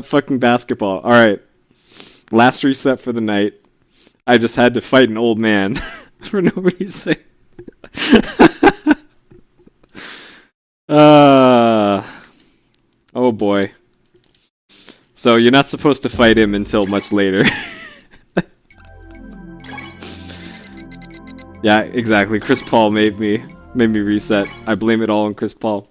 fucking basketball. Alright. Last reset for the night. I just had to fight an old man for no reason. Oh boy. So you're not supposed to fight him until much later. Yeah, exactly. Chris Paul made me reset. I blame it all on Chris Paul.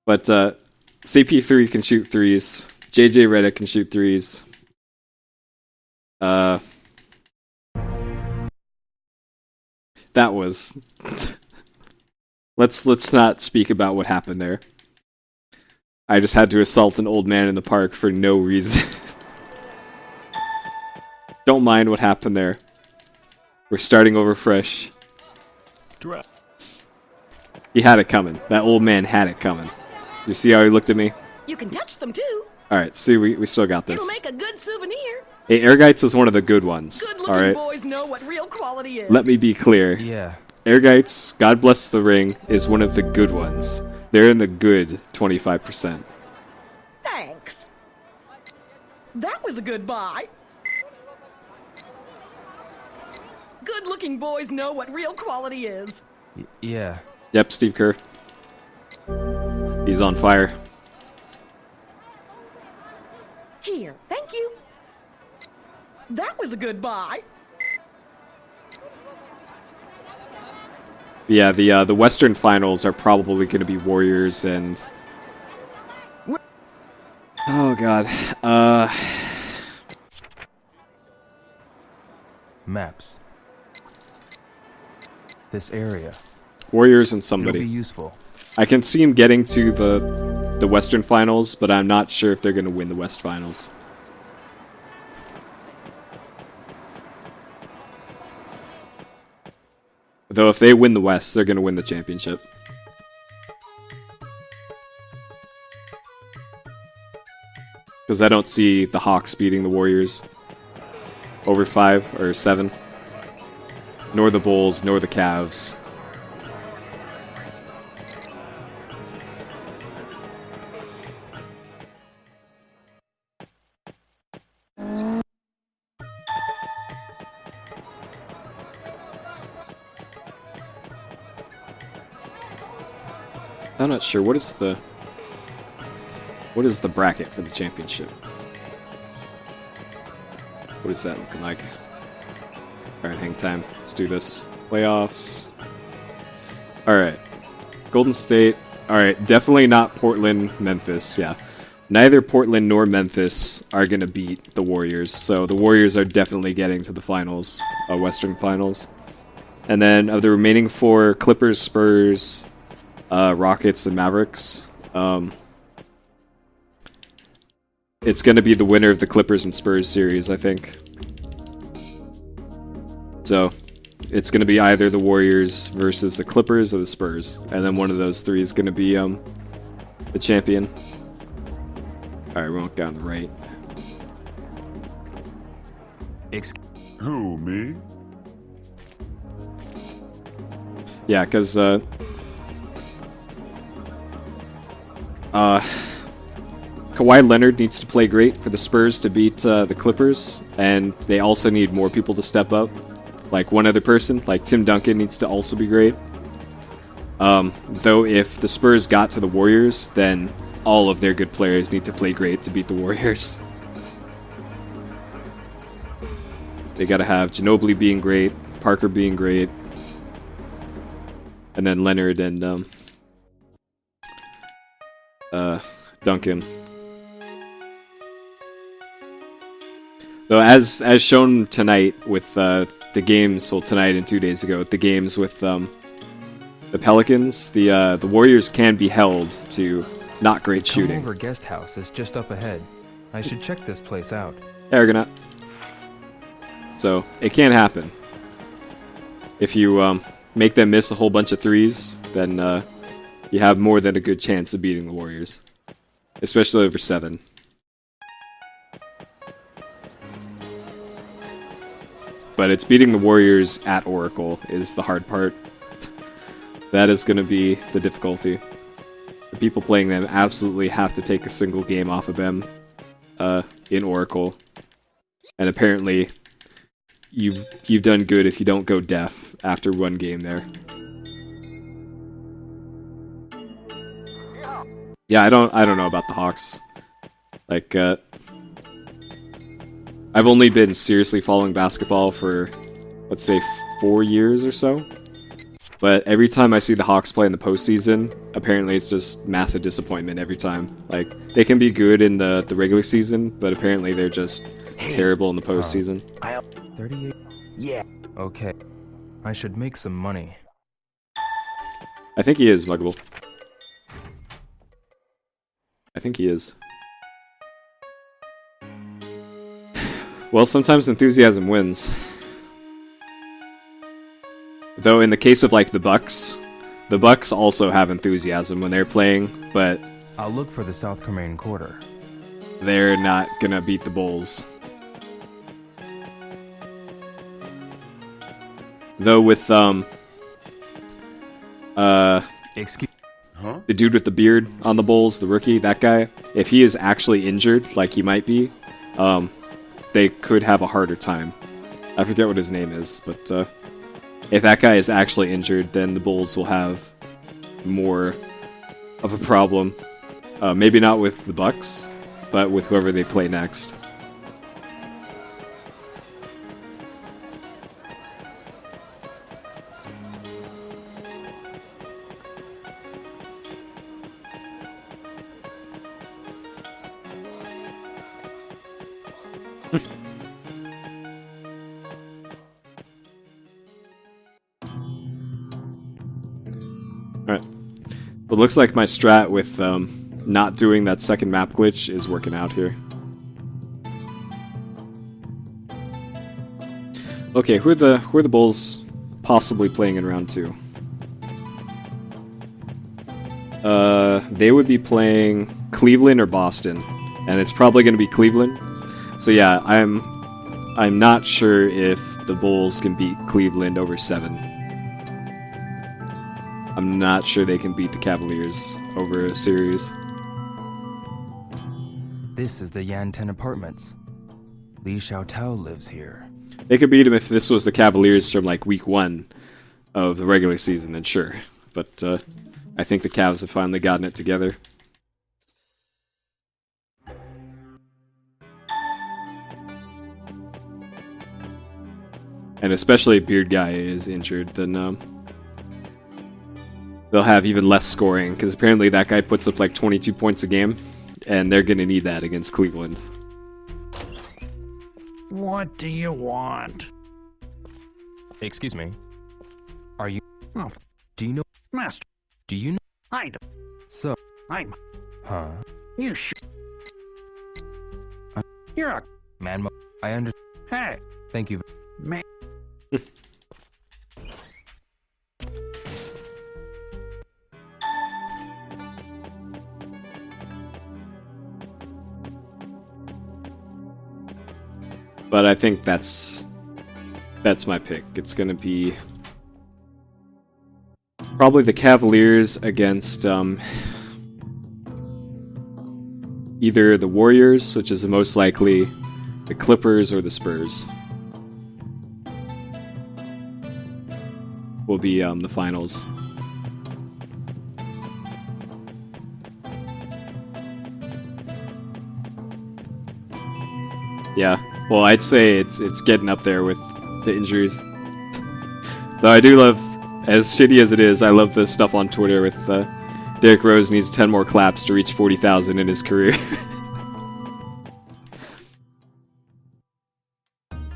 But CP3 can shoot threes. JJ Redick can shoot threes. That was... Let's not speak about what happened there. I just had to assault an old man in the park for no reason. Don't mind what happened there. We're starting over fresh. He had it coming. That old man had it coming. You see how he looked at me? You can touch them too. Alright, see, we still got this. It'll make a good souvenir. Hey, Airgites is one of the good ones. Good-looking alright? boys know what real quality is. Let me be clear. Yeah. Airgites, God bless the ring, is one of the good ones. They're in the good 25%. Thanks. That was a good buy. Good-looking boys know what real quality is. Yeah. Yep, Steve Kerr. He's on fire. Here, thank you. That was a good buy. Yeah, the Western Finals are probably going to be Warriors and... Oh god. Maps. This area. Warriors and It'll somebody. be useful. I can see him getting to the Western Finals, but I'm not sure if they're going to win the West Finals. Though if they win the West, they're going to win the championship. Because I don't see the Hawks beating the Warriors over 5 or 7. Nor the Bulls, nor the Cavs. I'm not sure. What is the bracket for the championship? What is that looking like? Alright, hang time. Let's do this. Playoffs. Alright. Golden State. Alright, definitely not Portland, Memphis, yeah. Neither Portland nor Memphis are going to beat the Warriors, so the Warriors are definitely getting to the finals, Western Finals. And then of the remaining 4, Clippers, Spurs, Rockets, and Mavericks. It's going to be the winner of the Clippers and Spurs series, I think. So, it's going to be either the Warriors versus the Clippers or the Spurs. And then one of those 3 is going to be the champion. Alright, we won't go on the right. Who, me? Yeah, because Kawhi Leonard needs to play great for the Spurs to beat the Clippers, and they also need more people to step up. Like one other person, like Tim Duncan needs to also be great. Though if the Spurs got to the Warriors, then all of their good players need to play great to beat the Warriors. They gotta have Ginobili being great, Parker being great, and then Leonard and Duncan. Though as shown tonight with the games, well tonight and 2 days ago, the games with the Pelicans, the Warriors can be held to not great shooting. The guest house is just up ahead. I should check this place out. Argonaut. So it can happen. If you make them miss a whole bunch of threes, then you have more than a good chance of beating the Warriors, especially over 7. But it's beating the Warriors at Oracle is the hard part. That is going to be the difficulty. The people playing them absolutely have to take a single game off of them in Oracle, and apparently you've done good if you don't go deaf after one game there. Yeah, I don't know about the Hawks. Like, I've only been seriously following basketball for, let's say, 4 years or so. But every time I see the Hawks play in the postseason, apparently it's just massive disappointment every time. Like, they can be good in the regular season, but apparently they're just terrible in the postseason. 38? Yeah. Okay. I should make some money. I think he is, Muggable. I think he is. Well, sometimes enthusiasm wins. Though in the case of, like, the Bucks also have enthusiasm when they're playing, but I'll look for the South Korean quarter. they're not gonna beat the Bulls. Though with, Excuse... Huh? the dude with the beard on the Bulls, the rookie, that guy, if he is actually injured, like he might be, they could have a harder time. I forget what his name is, but, if that guy is actually injured, then the Bulls will have more of a problem. Maybe not with the Bucks, but with whoever they play next. Alright. It looks like my strat with not doing that second map glitch is working out here. Okay, who are the Bulls possibly playing in round 2? They would be playing Cleveland or Boston, and it's probably going to be Cleveland. So yeah, I'm not sure if the Bulls can beat Cleveland over 7. I'm not sure they can beat the Cavaliers over a series. This is the Yanten Apartments. Li Xiaotao lives here. They could beat them if this was the Cavaliers from like week 1 of the regular season, then sure. But I think the Cavs have finally gotten it together. And especially if Beard Guy is injured, then they'll have even less scoring, because apparently that guy puts up like 22 points a game, and they're going to need that against Cleveland. What do you want? Excuse me. Are you... Oh, Do you know... master, Do you know... I do. So... I'm... Huh? You You're a... Man, I understand. Hey, Thank you. man. But I think that's my pick. It's going to be probably the Cavaliers against either the Warriors, which is the most likely, the Clippers, or the Spurs. Will be the finals. Yeah, well, I'd say it's getting up there with the injuries. Though I do love, as shitty as it is, I love the stuff on Twitter with Derrick Rose needs 10 more claps to reach 40,000 in his career.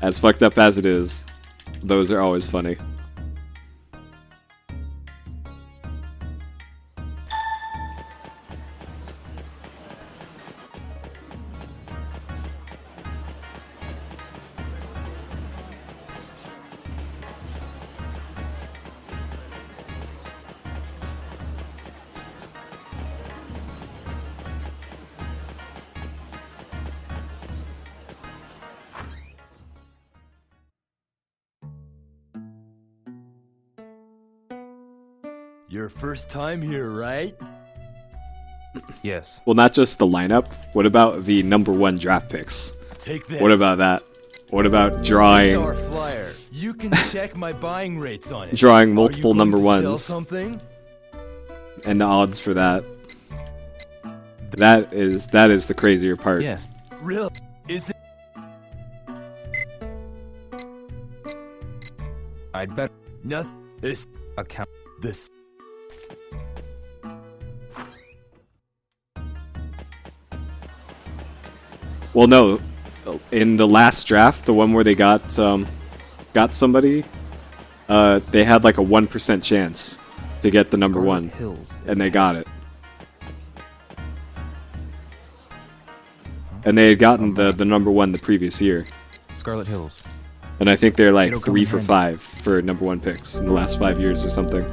As fucked up as it is, those are always funny. Your first time here, right? Yes. Well, not just the lineup. What about the #1 draft picks? Take this. What about that? What about Here's drawing our flyer. You can check my buying rates on it. drawing multiple Are you going to sell #1s something? and the odds for that? That is the crazier part. Yes. Real? Is it? I'd bet No. This. account. This. Well, no, in the last draft, the one where they got somebody, they had like a 1% chance to get the #1, Hills. and they got it. And they had gotten the #1 the previous year, Scarlet Hills. and I think they're like It'll come 3 in for handy. 5 for #1 picks in the last 5 years or something.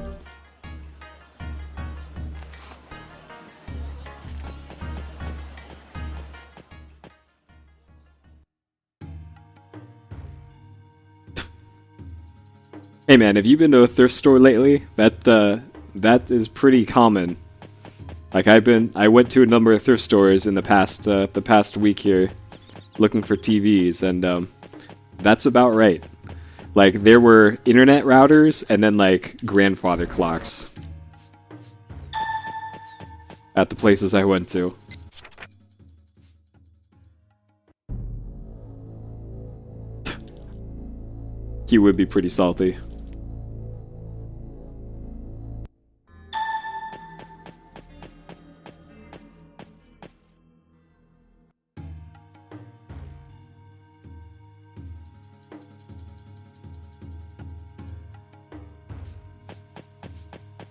Hey man, have you been to a thrift store lately? That is pretty common. Like I went to a number of thrift stores in the past week here, looking for TVs, and that's about right. Like there were internet routers and then like grandfather clocks at the places I went to. He would be pretty salty.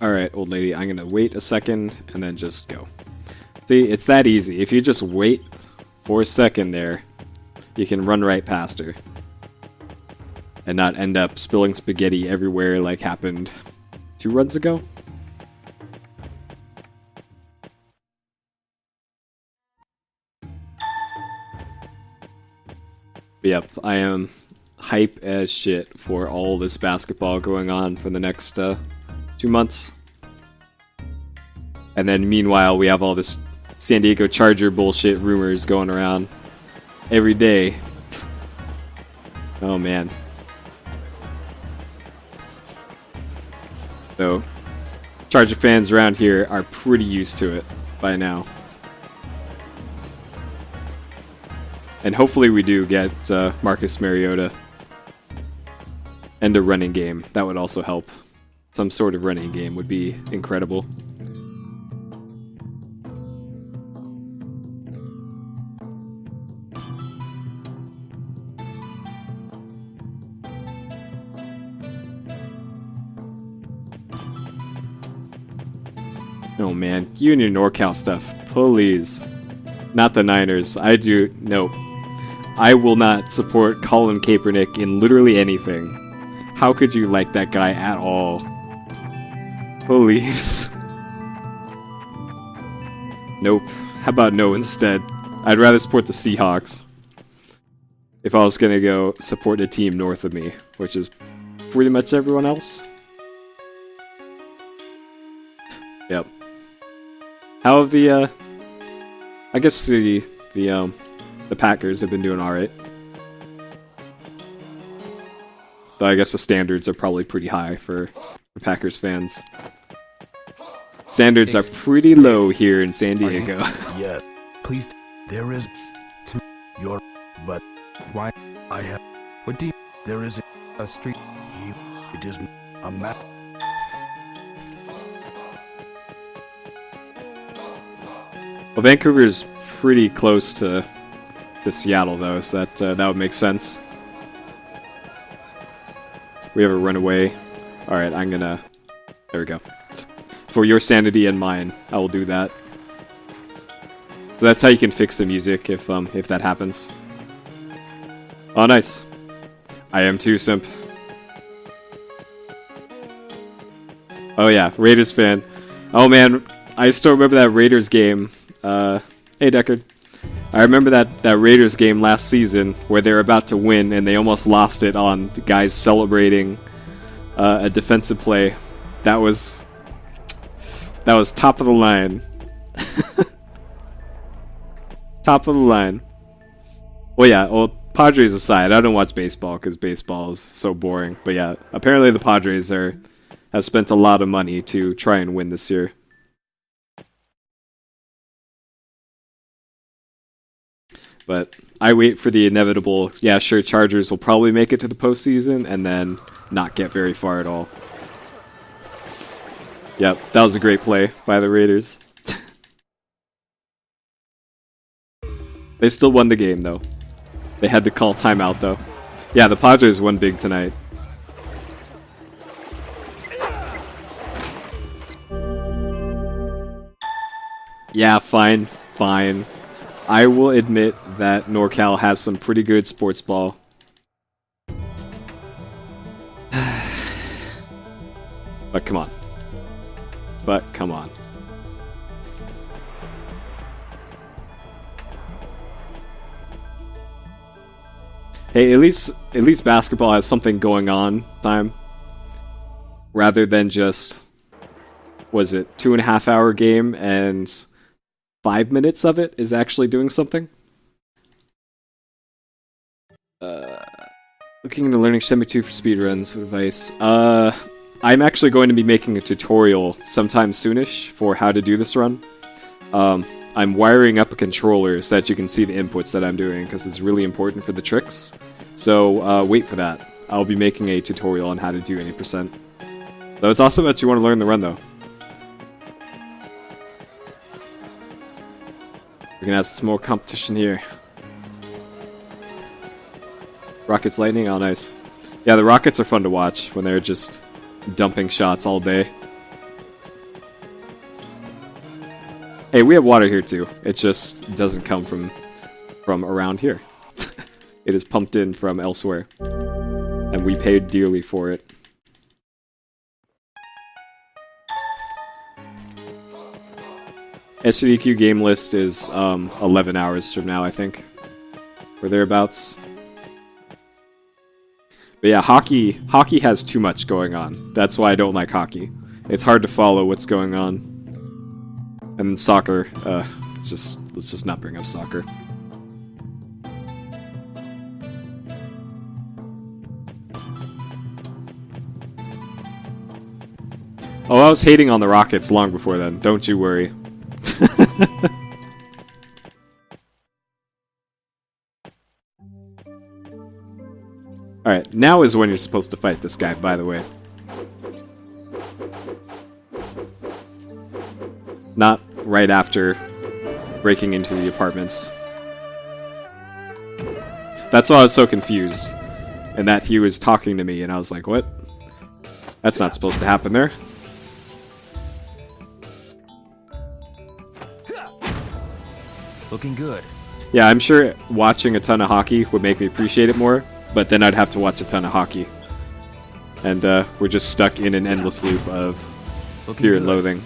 Alright, old lady, I'm gonna wait a second and then just go. See, it's that easy. If you just wait for a second there, you can run right past her. And not end up spilling spaghetti everywhere like happened 2 runs ago. But yep, I am hype as shit for all this basketball going on for the next 2 months. And then meanwhile, we have all this San Diego Charger bullshit rumors going around every day. Oh man. So, Charger fans around here are pretty used to it by now. And hopefully we do get Marcus Mariota and a running game. That would also help. Some sort of running game would be incredible. Oh man, you and your NorCal stuff, please. Not the Niners. No. I will not support Colin Kaepernick in literally anything. How could you like that guy at all? Please. Nope. How about no instead? I'd rather support the Seahawks. If I was gonna go support a team north of me, which is pretty much everyone else. Yep. How have the I guess the Packers have been doing alright. Though I guess the standards are probably pretty high for Packers fans. Standards are pretty low here in San Diego. Yeah. Please. There is. To your. But. Why? I have. What do you... There is A street... It is a map. Well, Vancouver is pretty close to Seattle, though, so that would make sense. We have a runaway. All right, I'm gonna. There we go. For your sanity and mine, I will do that. So that's how you can fix the music if that happens. Oh, nice. I am too, simp. Oh yeah, Raiders fan. Oh man, I still remember that Raiders game. Hey Deckard. I remember that Raiders game last season where they were about to win and they almost lost it on guys celebrating a defensive play. That was top of the line. Top of the line. Well, yeah, well, Padres aside, I don't watch baseball because baseball is so boring. But yeah, apparently the Padres have spent a lot of money to try and win this year. But I wait for the inevitable, yeah, sure, Chargers will probably make it to the postseason and then not get very far at all. Yep, that was a great play by the Raiders. They still won the game, though. They had to call timeout, though. Yeah, the Padres won big tonight. Yeah, fine, fine. I will admit that NorCal has some pretty good sports ball. But come on. But come on. Hey, at least basketball has something going on time. Rather than just, was it 2.5 hour game and 5 minutes of it is actually doing something? Looking into learning Shenmue 2 for speedruns with advice. I'm actually going to be making a tutorial sometime soonish for how to do this run. I'm wiring up a controller so that you can see the inputs that I'm doing, because it's really important for the tricks. So wait for that. I'll be making a tutorial on how to do 80%. Though it's awesome that you want to learn the run, though. We can have some more competition here. Rockets Lightning? Oh, nice. Yeah, the Rockets are fun to watch when they're just dumping shots all day. Hey, we have water here too. It just doesn't come from around here. It is pumped in from elsewhere. And we paid dearly for it. SVQ game list is 11 hours from now, I think. Or thereabouts. But yeah, hockey has too much going on. That's why I don't like hockey. It's hard to follow what's going on. And soccer, let's just not bring up soccer. Oh, I was hating on the Rockets long before then. Don't you worry. Alright, now is when you're supposed to fight this guy, by the way. Not right after breaking into the apartments. That's why I was so confused. And that he was talking to me, and I was like, what? That's not supposed to happen there. Looking good. Yeah, I'm sure watching a ton of hockey would make me appreciate it more, but then I'd have to watch a ton of hockey. And we're just stuck in an endless loop of fear and loathing.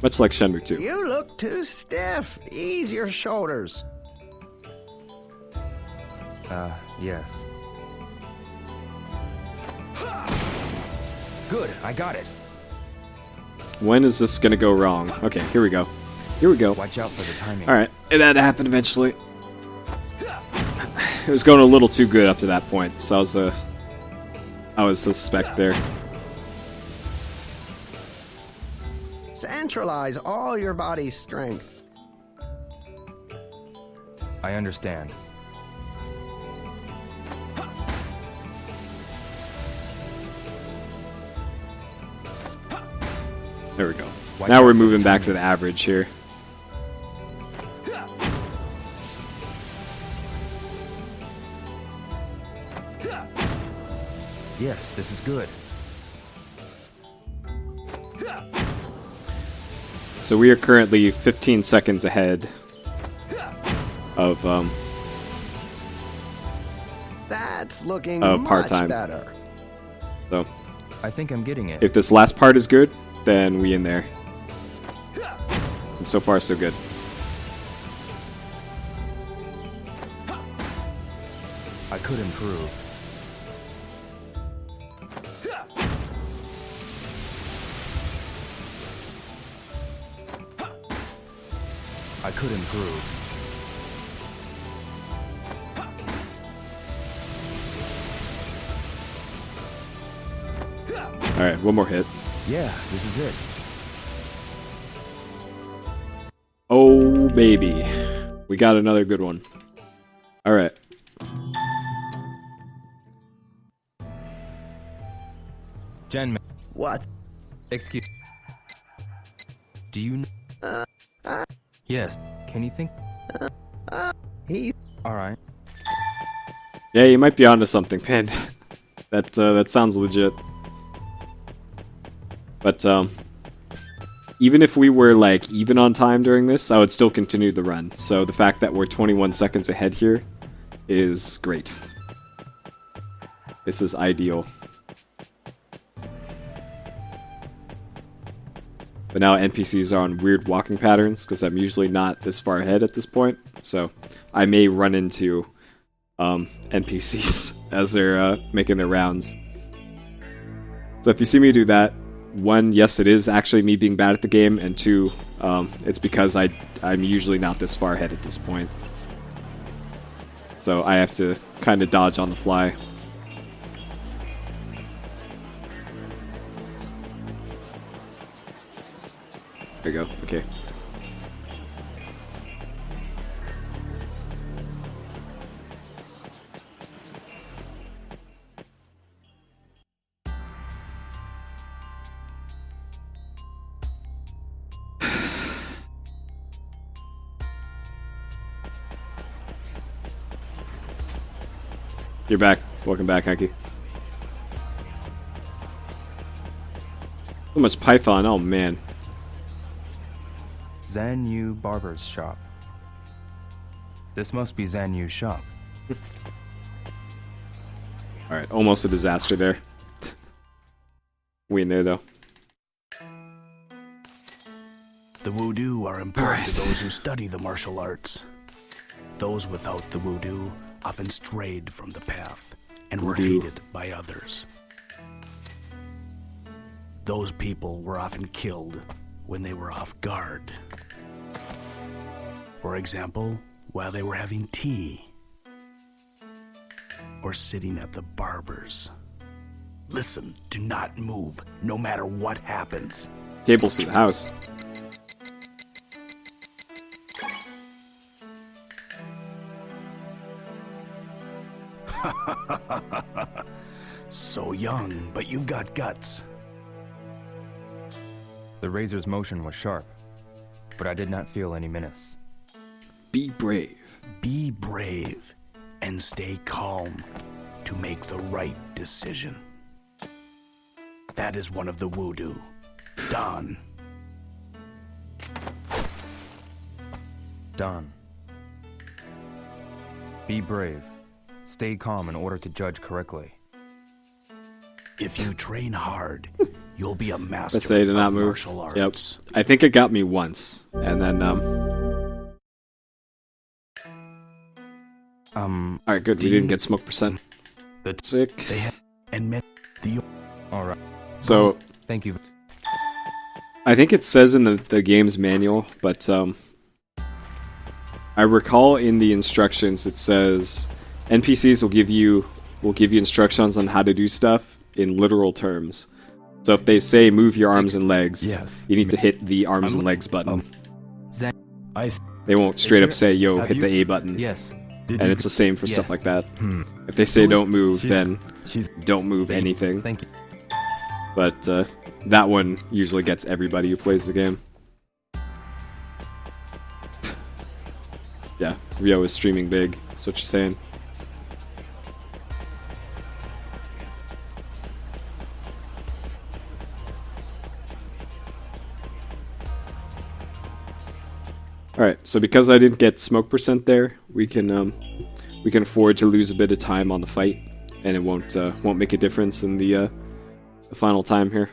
Much like Shenmue 2. You look too stiff. Ease your shoulders. Yes. Good, I got it. When is this gonna go wrong? Okay, here we go. Here we go. Watch out for the timing. Alright, it had to happen eventually. It was going a little too good up to that point, so I was suspect there. Centralize all your body's strength. I understand. There we go. Now we're moving back to the average here. Yes, this is good. So we are currently 15 seconds ahead of That's looking part-time. much better. So I think I'm getting it. if this last part is good, then we in there. And so far, so good. I could improve. I could improve. Alright, one more hit. Yeah, this is it. Oh, baby. We got another good one. Alright. Jen, What? excuse. Do you Yes. Can you think? He. Alright. Yeah, you might be onto something, Pin. That sounds legit. But, even if we were, like, even on time during this, I would still continue the run. So the fact that we're 21 seconds ahead here is great. This is ideal. But now NPCs are on weird walking patterns, because I'm usually not this far ahead at this point. So I may run into NPCs as they're making their rounds. So if you see me do that, one, yes, it is actually me being bad at the game, and two, it's because I'm usually not this far ahead at this point. So I have to kind of dodge on the fly. There you go, okay. You're back. Welcome back, Hanky. So much Python, oh man. Zanyu Barber's shop. This must be Zanyu's shop. Alright, almost a disaster there. We in there though. The voodoo are important to those who study the martial arts. Those without the voodoo often strayed from the path and were Voodoo. hated by others. Those people were often killed when they were off guard. For example, while they were having tea or sitting at the barber's. Listen, do not move, no matter what happens. Cables to the house. So young, but you've got guts. The razor's motion was sharp, but I did not feel any menace. Be brave. Be brave and stay calm to make the right decision. That is one of the voodoo. Don. Done. Be brave. Stay calm in order to judge correctly. If you train hard, you'll be a master Let's say to of not move. martial arts. Yep. I think it got me once. And then, alright, good. We didn't get smoke percent. The Sick. they have and met the Alright. So, Thank you. I think it says in the game's manual, but, I recall in the instructions it says NPCs will give you instructions on how to do stuff in literal terms. So if they say move your arms and legs, Yes. you need to hit the arms and legs button. I They won't straight up say, yo, Have hit you- the A button. yes. Did And you- it's the same for stuff Yes. like that. Hmm. If they say don't move, She's- then she's don't move anything. Thank you. But that one usually gets everybody who plays the game. Yeah, Rio is streaming big. That's what you're saying. Alright, so because I didn't get smoke percent there, we can afford to lose a bit of time on the fight, and it won't make a difference in the final time here.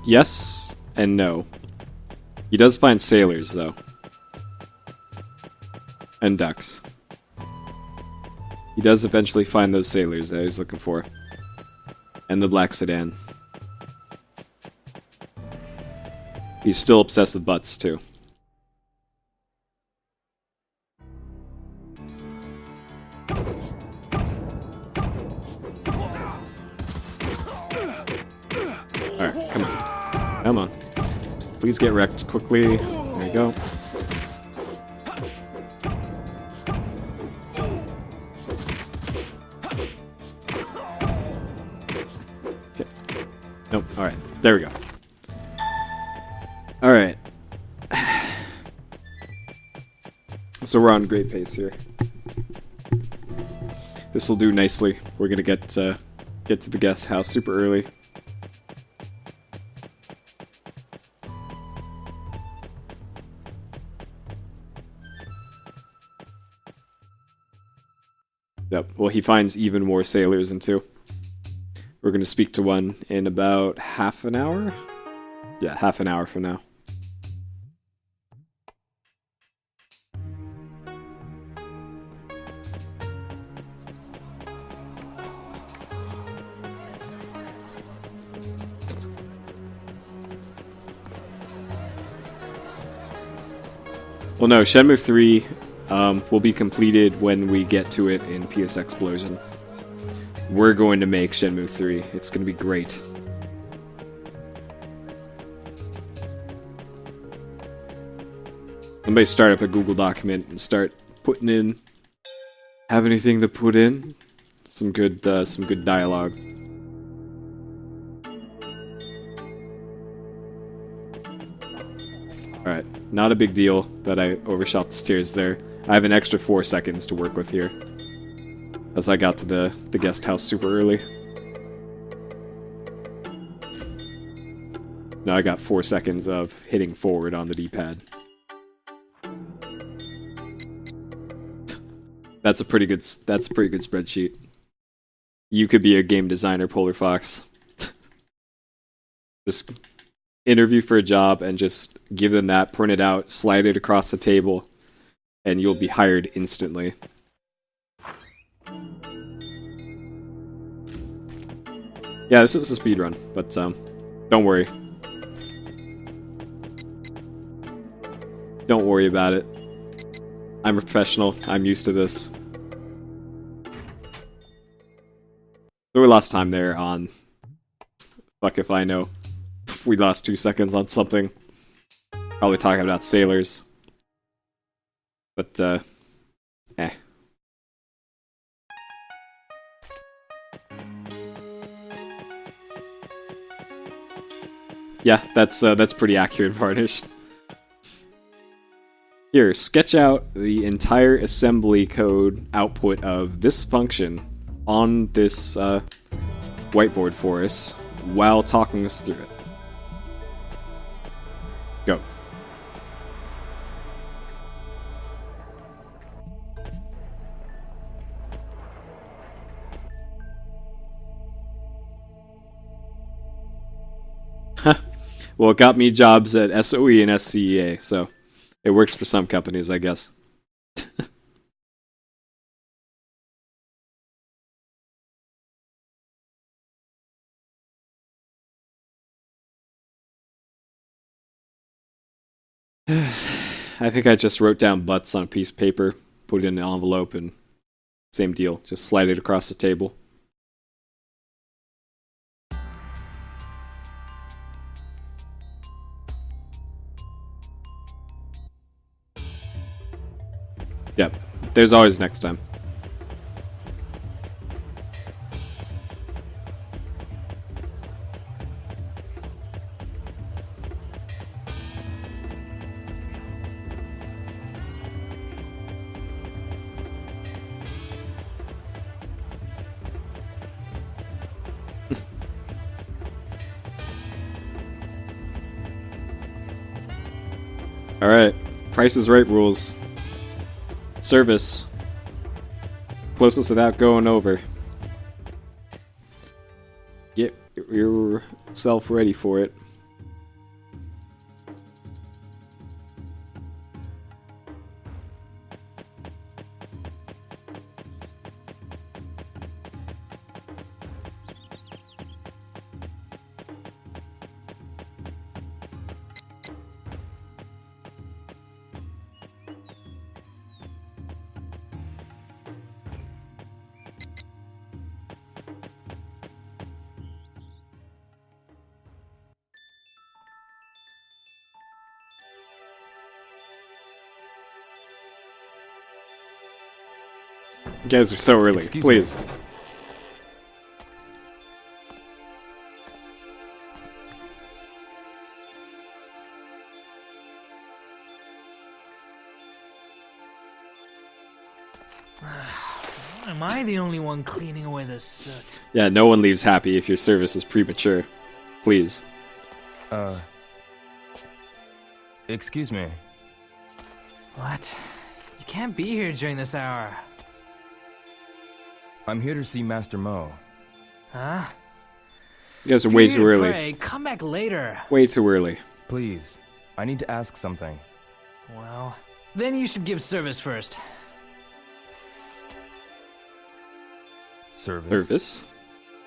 Yes and no. He does find sailors, though. And ducks. He does eventually find those sailors that he's looking for. And the black sedan. He's still obsessed with butts, too. Alright, come on. Come on. Please get wrecked quickly. There you go. Okay. Nope, alright. There we go. Alright. So we're on great pace here. This will do nicely. We're gonna get to the guest house super early. Yep, well he finds even more sailors in 2. We're going to speak to one in about half an hour? Yeah, half an hour from now. Well no, Shenmue 3 will be completed when we get to it in PS Explosion. We're going to make Shenmue 3. It's going to be great. Somebody start up a Google document and start putting in... Have anything to put in? Some good dialogue. Alright, not a big deal that I overshot the stairs there. I have an extra 4 seconds to work with here, as I got to the guest house super early. Now I got 4 seconds of hitting forward on the D-pad. That's a pretty good spreadsheet. You could be a game designer, Polar Fox. Just interview for a job and just give them that, print it out, slide it across the table, and you'll be hired instantly. Yeah, this is a speedrun, but don't worry. Don't worry about it. I'm a professional. I'm used to this. So we lost time there on... Fuck if I know. We lost 2 seconds on something. Probably talking about sailors. But, eh. Yeah, that's pretty accurate, Varnish. Here, sketch out the entire assembly code output of this function on this whiteboard for us while talking us through it. Go. Well, it got me jobs at SOE and SCEA, so it works for some companies, I guess. I think I just wrote down butts on a piece of paper, put it in an envelope, and same deal. Just slide it across the table. Yep, there's always next time. Alright, Price is Right rules. Service. Closest without going over. Get your self ready for it. You guys are so early. Excuse Please. me. Am I the only one cleaning away the soot? Yeah, no one leaves happy if your service is premature. Please. Excuse me. What? You can't be here during this hour. I'm here to see Master Mo. Huh? You guys are If way you're too here to early. pray, come back later. Way too early. Please, I need to ask something. Well, then you should give service first. Service? Service.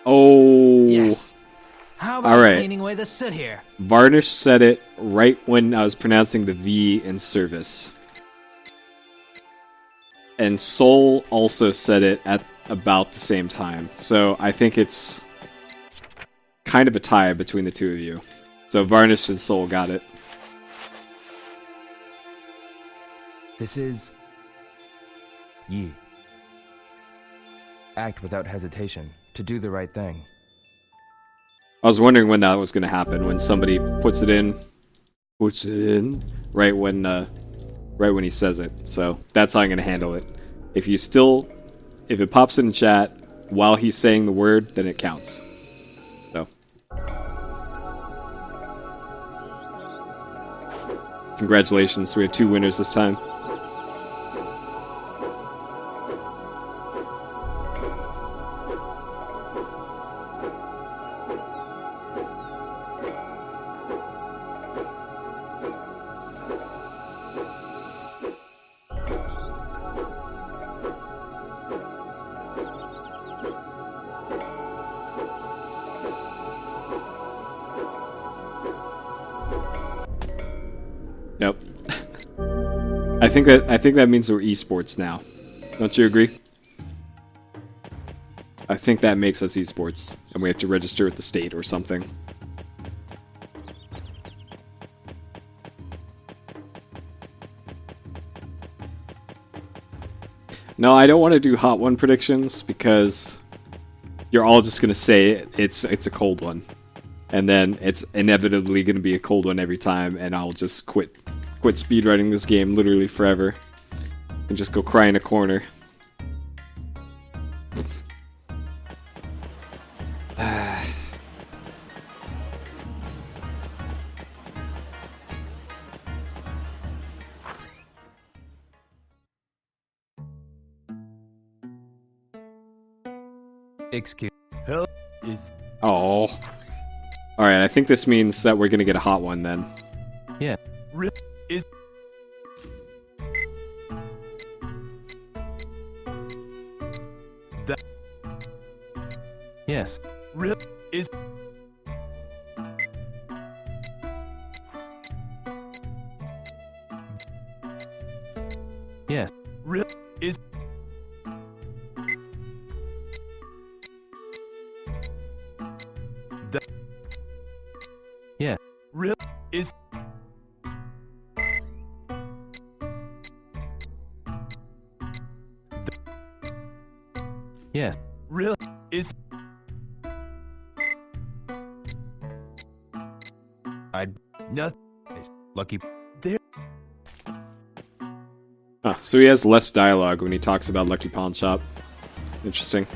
Oh. Yes. How about All right. cleaning away the soot here? Varnish said it right when I was pronouncing the V in service. And Soul also said it at about the same time. So I think it's kind of a tie between the two of you. So Varnish and Soul got it. This is... Yi. Act without hesitation, to do the right thing. I was wondering when that was going to happen, when somebody puts it in right when he says it. So that's how I'm going to handle it. If it pops in chat while he's saying the word, then it counts. So. Congratulations, we have 2 winners this time. Nope. I think that means we're esports now. Don't you agree? I think that makes us esports, and we have to register with the state or something. No, I don't want to do hot one predictions because you're all just gonna say it's a cold one. And then it's inevitably going to be a cold one every time, and I'll just quit speedrunning this game literally forever. And just go cry in a corner. Excuse... Oh. Alright, I think this means that we're going to get a hot one then. Yeah. Yes. Yes. Yeah. Yeah. I'd not lucky there. Ah, so he has less dialogue when he talks about Lucky Pawn Shop. Interesting.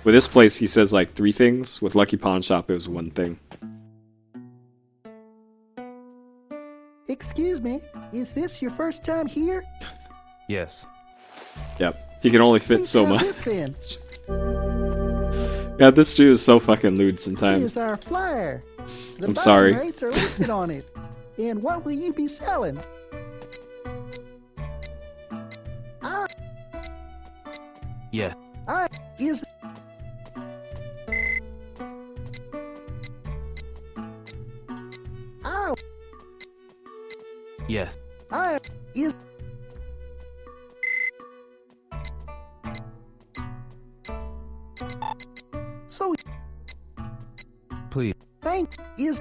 With this place, he says like 3 things. With Lucky Pawn Shop, it was 1 thing. Excuse me, is this your first time here? Yes. Yep. He can only fit Please so have much. this then. Yeah, this dude is so fucking lewd sometimes. Here's our flyer. The I'm sorry. buying rates are listed on it. And what will you be selling? Yeah. Is Yes. is so Please. thank is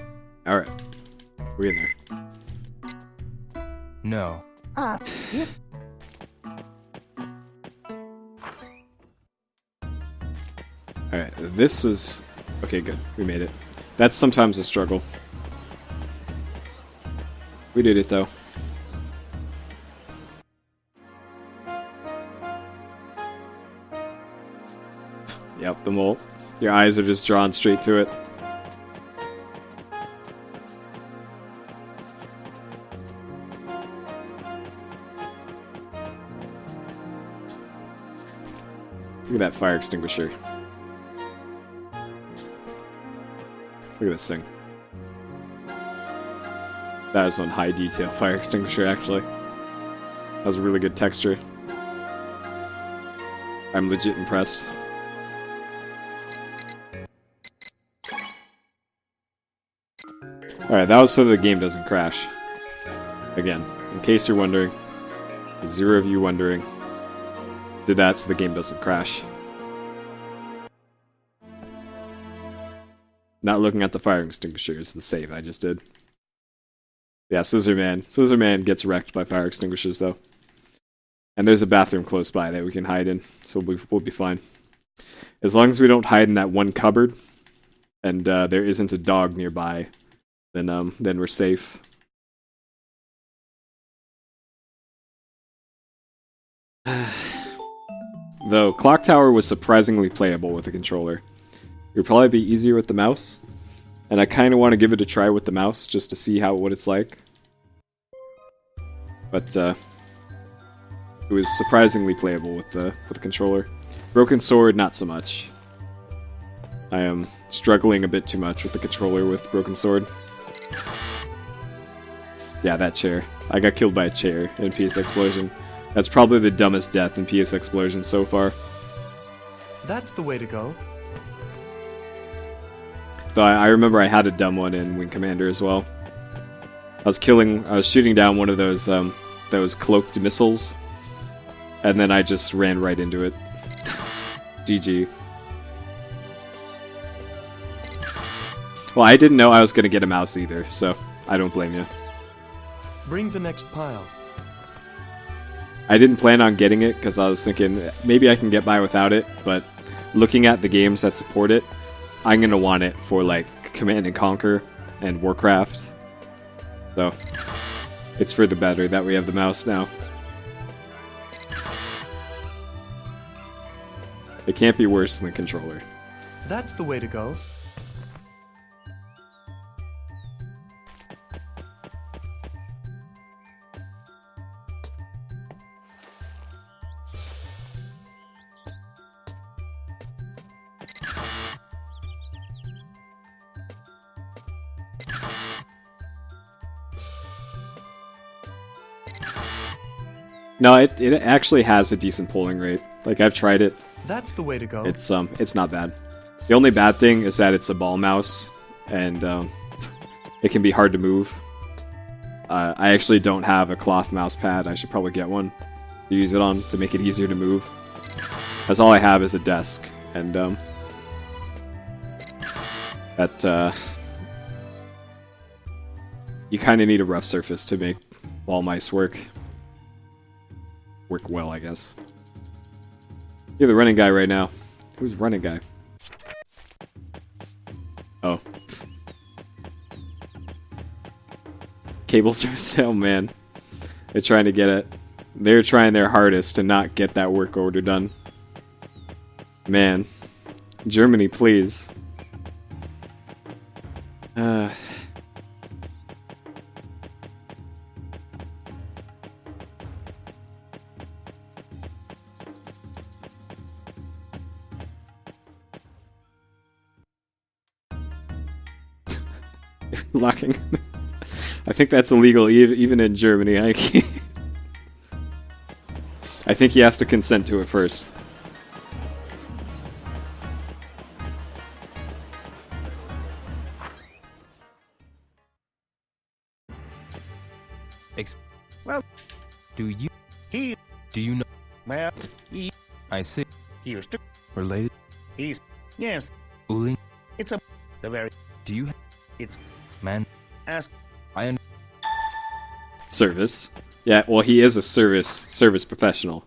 Alright. We're in there. No. it Alright, this is... Okay, good. We made it. That's sometimes a struggle. We did it, though. Yep, the mole. Your eyes are just drawn straight to it. Look at that fire extinguisher. Look at this thing. That is one high detail fire extinguisher, actually. That was a really good texture. I'm legit impressed. Alright, that was so the game doesn't crash. Again, in case you're wondering, zero of you wondering, did that so the game doesn't crash. Not looking at the fire extinguisher is the save I just did. Yeah, Scissorman. Scissorman gets wrecked by fire extinguishers, though. And there's a bathroom close by that we can hide in, so we'll be fine. As long as we don't hide in that one cupboard, and there isn't a dog nearby, then we're safe. Though, Clock Tower was surprisingly playable with a controller. It would probably be easier with the mouse, and I kind of want to give it a try with the mouse, just to see what it's like. But, it was surprisingly playable with the controller. Broken Sword, not so much. I am struggling a bit too much with the controller with Broken Sword. Yeah, that chair. I got killed by a chair in PS Explosion. That's probably the dumbest death in PS Explosion so far. That's the way to go. Though I remember I had a dumb one in Wing Commander as well. I was shooting down one of those cloaked missiles, and then I just ran right into it. GG. Well, I didn't know I was gonna get a mouse either, so I don't blame you. Bring the next pile. I didn't plan on getting it because I was thinking maybe I can get by without it, but looking at the games that support it, I'm gonna want it for like Command and Conquer and Warcraft. So it's for the better that we have the mouse now. It can't be worse than the controller. That's the way to go. No, it actually has a decent polling rate. Like, I've tried it. That's the way to go. It's not bad. The only bad thing is that it's a ball mouse, and it can be hard to move. I actually don't have a cloth mouse pad. I should probably get one to use it on to make it easier to move. That's all I have is a desk, and you kind of need a rough surface to make ball mice work well, I guess. You're the running guy right now. Who's running guy? Oh. Cable service? Oh man. They're trying to get it. They're trying their hardest to not get that work order done. Man. Germany, please. Locking. I think that's illegal even in Germany. I think he has to consent to it first. Well, Do you he, know? well, he, I see. here's to, Related? he's, yes, Uling? it's a, the very, Do you? it's, Man, ask, I Service. Yeah, well, he is a service professional.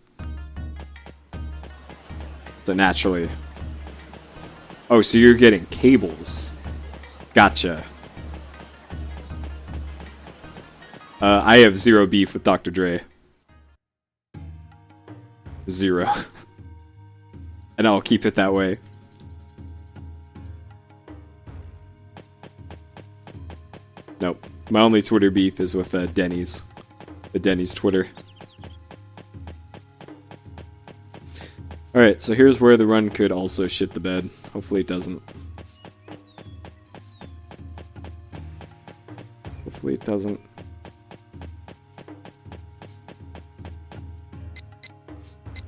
So naturally. Oh, so you're getting cables. Gotcha. I have zero beef with Dr. Dre. Zero. And I'll keep it that way. Nope. My only Twitter beef is with Denny's. The Denny's Twitter. Alright, so here's where the run could also shit the bed. Hopefully it doesn't. Hopefully it doesn't.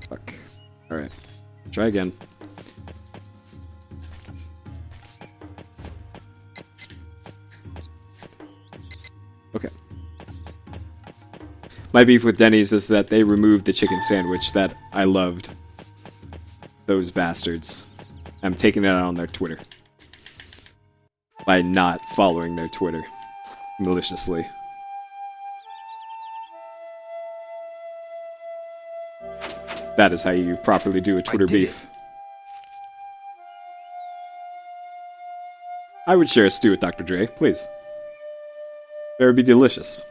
Fuck. Alright. Try again. Okay. My beef with Denny's is that they removed the chicken sandwich that I loved. Those bastards. I'm taking it out on their Twitter. By not following their Twitter. Maliciously. That is how you properly do a Twitter beef. I would share a stew with Dr. Dre, please. That would be delicious.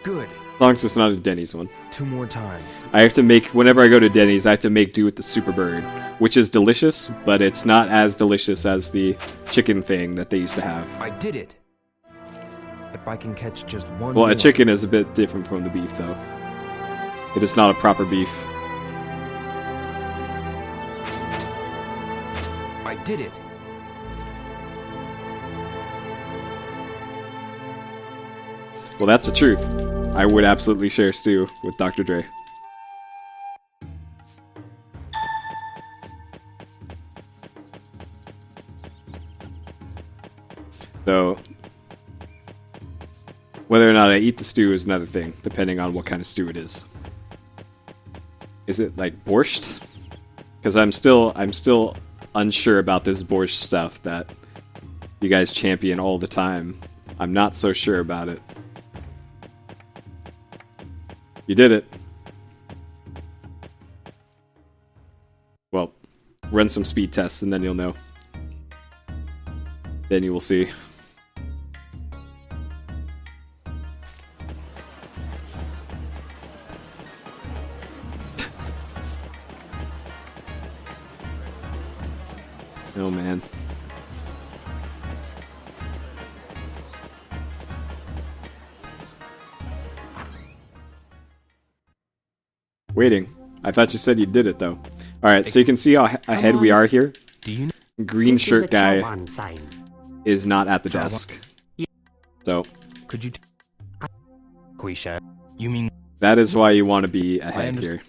Good. As long as it's not a Denny's one. 2 more times. I have to make, whenever I go to Denny's, I have to make do with the Super Bird, which is delicious, but it's not as delicious as the chicken thing that they used to have. I did it. If I can catch just one Well, more. a chicken is a bit different from the beef, though. It is not a proper beef. I did it. Well, that's the truth. I would absolutely share stew with Dr. Dre. Though, whether or not I eat the stew is another thing, depending on what kind of stew it is. Is it like borscht? Because I'm still unsure about this borscht stuff that you guys champion all the time. I'm not so sure about it. You did it. Well, run some speed tests and then you'll know. Then you will see. Oh man. Waiting. I thought you said you did it though. Alright, so you can see how ahead we are here. Do you know? Green shirt guy is not at the desk. So, Could you? Quisha. You mean? that is why you want to be ahead here.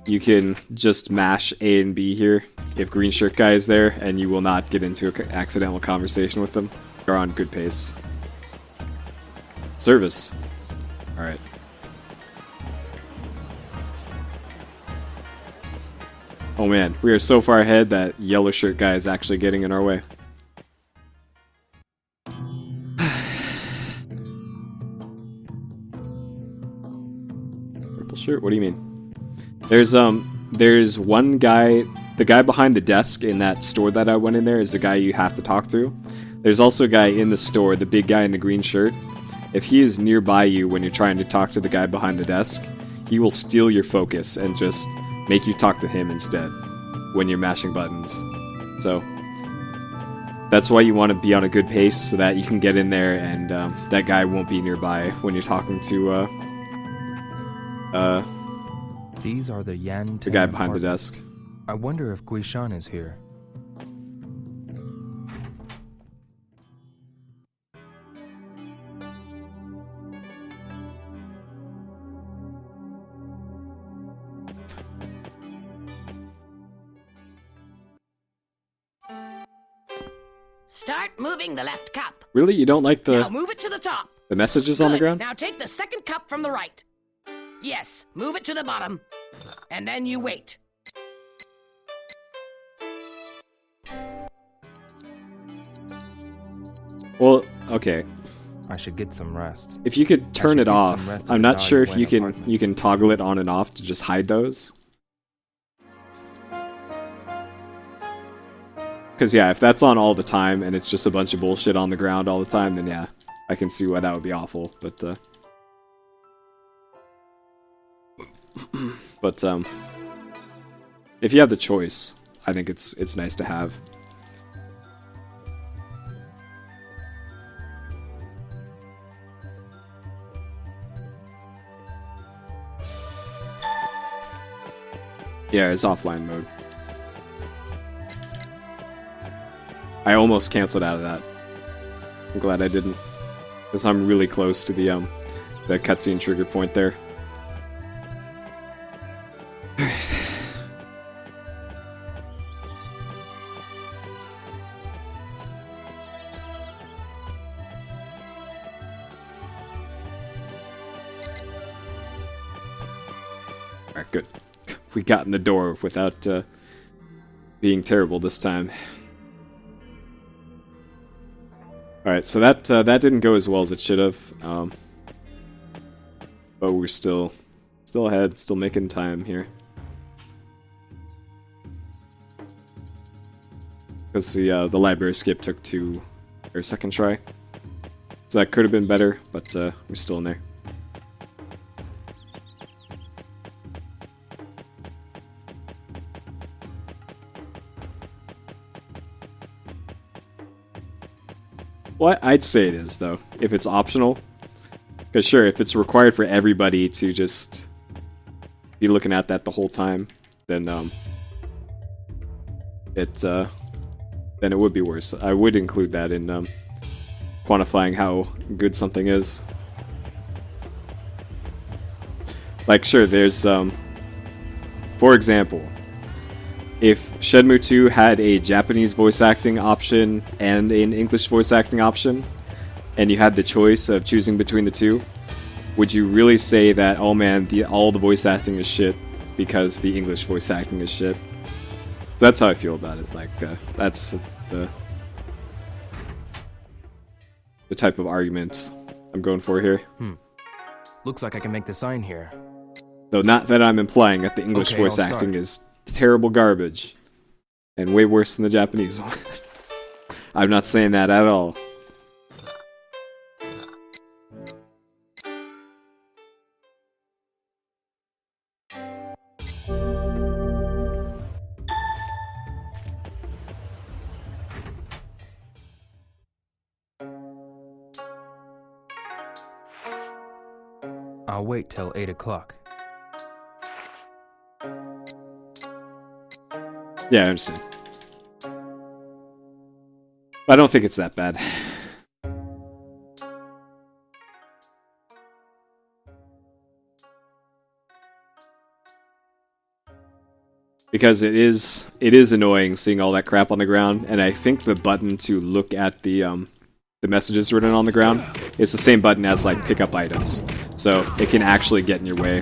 You can just mash A and B here if green shirt guy is there, and you will not get into an accidental conversation with them. You're on good pace. Service. Alright. Oh man, we are so far ahead that yellow shirt guy is actually getting in our way. Purple shirt? What do you mean? There's one guy, the guy behind the desk in that store that I went in there is the guy you have to talk to. There's also a guy in the store, the big guy in the green shirt. If he is nearby you when you're trying to talk to the guy behind the desk, he will steal your focus and just make you talk to him instead when you're mashing buttons. So that's why you want to be on a good pace so that you can get in there and that guy won't be nearby when you're talking to These are the the guy behind the desk. I wonder if Guishan is here. Start moving the left cup. Really? You don't like Now the move it to the top. messages on the Good. ground? Now take the second cup from the right. Yes, move it to the bottom. And then you wait. Well, okay. I should get some rest. If you could turn should it get some off, rest I'm in not a sure if valuable you can apartment. toggle it on and off to just hide those. Because yeah, if that's on all the time and it's just a bunch of bullshit on the ground all the time, then yeah, I can see why that would be awful. But if you have the choice, I think it's nice to have. Yeah, it's offline mode. I almost canceled out of that. I'm glad I didn't, because I'm really close to the cutscene trigger point there. Alright, good. We got in the door without being terrible this time. Alright, so that didn't go as well as it should have. But we're still ahead, still making time here. Because the library skip took our second try. So that could have been better, but we're still in there. Well, I'd say it is, though, if it's optional. Because sure, if it's required for everybody to just be looking at that the whole time, then it would be worse. I would include that in quantifying how good something is. Like, sure, there's for example, if Shenmue 2 had a Japanese voice acting option and an English voice acting option, and you had the choice of choosing between the two, would you really say that, oh man, all the voice acting is shit because the English voice acting is shit? So that's how I feel about it. Like, that's the type of argument I'm going for here. Looks like I can make the sign here. Though not that I'm implying that the English Okay, voice I'll acting start. is terrible garbage and way worse than the Japanese one. I'm not saying that at all. I'll wait till 8 o'clock. Yeah, I understand. I don't think it's that bad. Because it is annoying seeing all that crap on the ground, and I think the button to look at the messages written on the ground is the same button as like pick up items, so it can actually get in your way.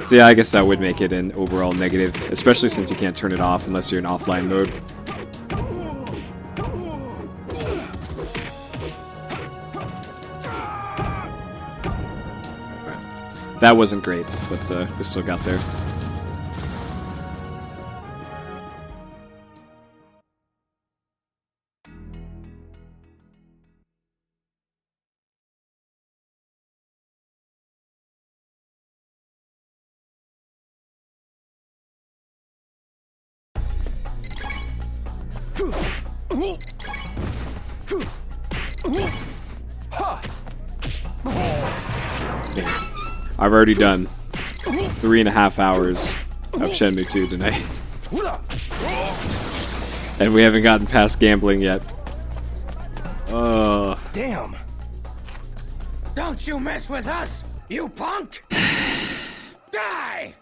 So yeah, I guess that would make it an overall negative, especially since you can't turn it off unless you're in offline mode. Right. That wasn't great, but we still got there. I've already done 3.5 hours of Shenmue 2 tonight. And we haven't gotten past gambling yet. Damn. Don't you mess with us, you punk! Die!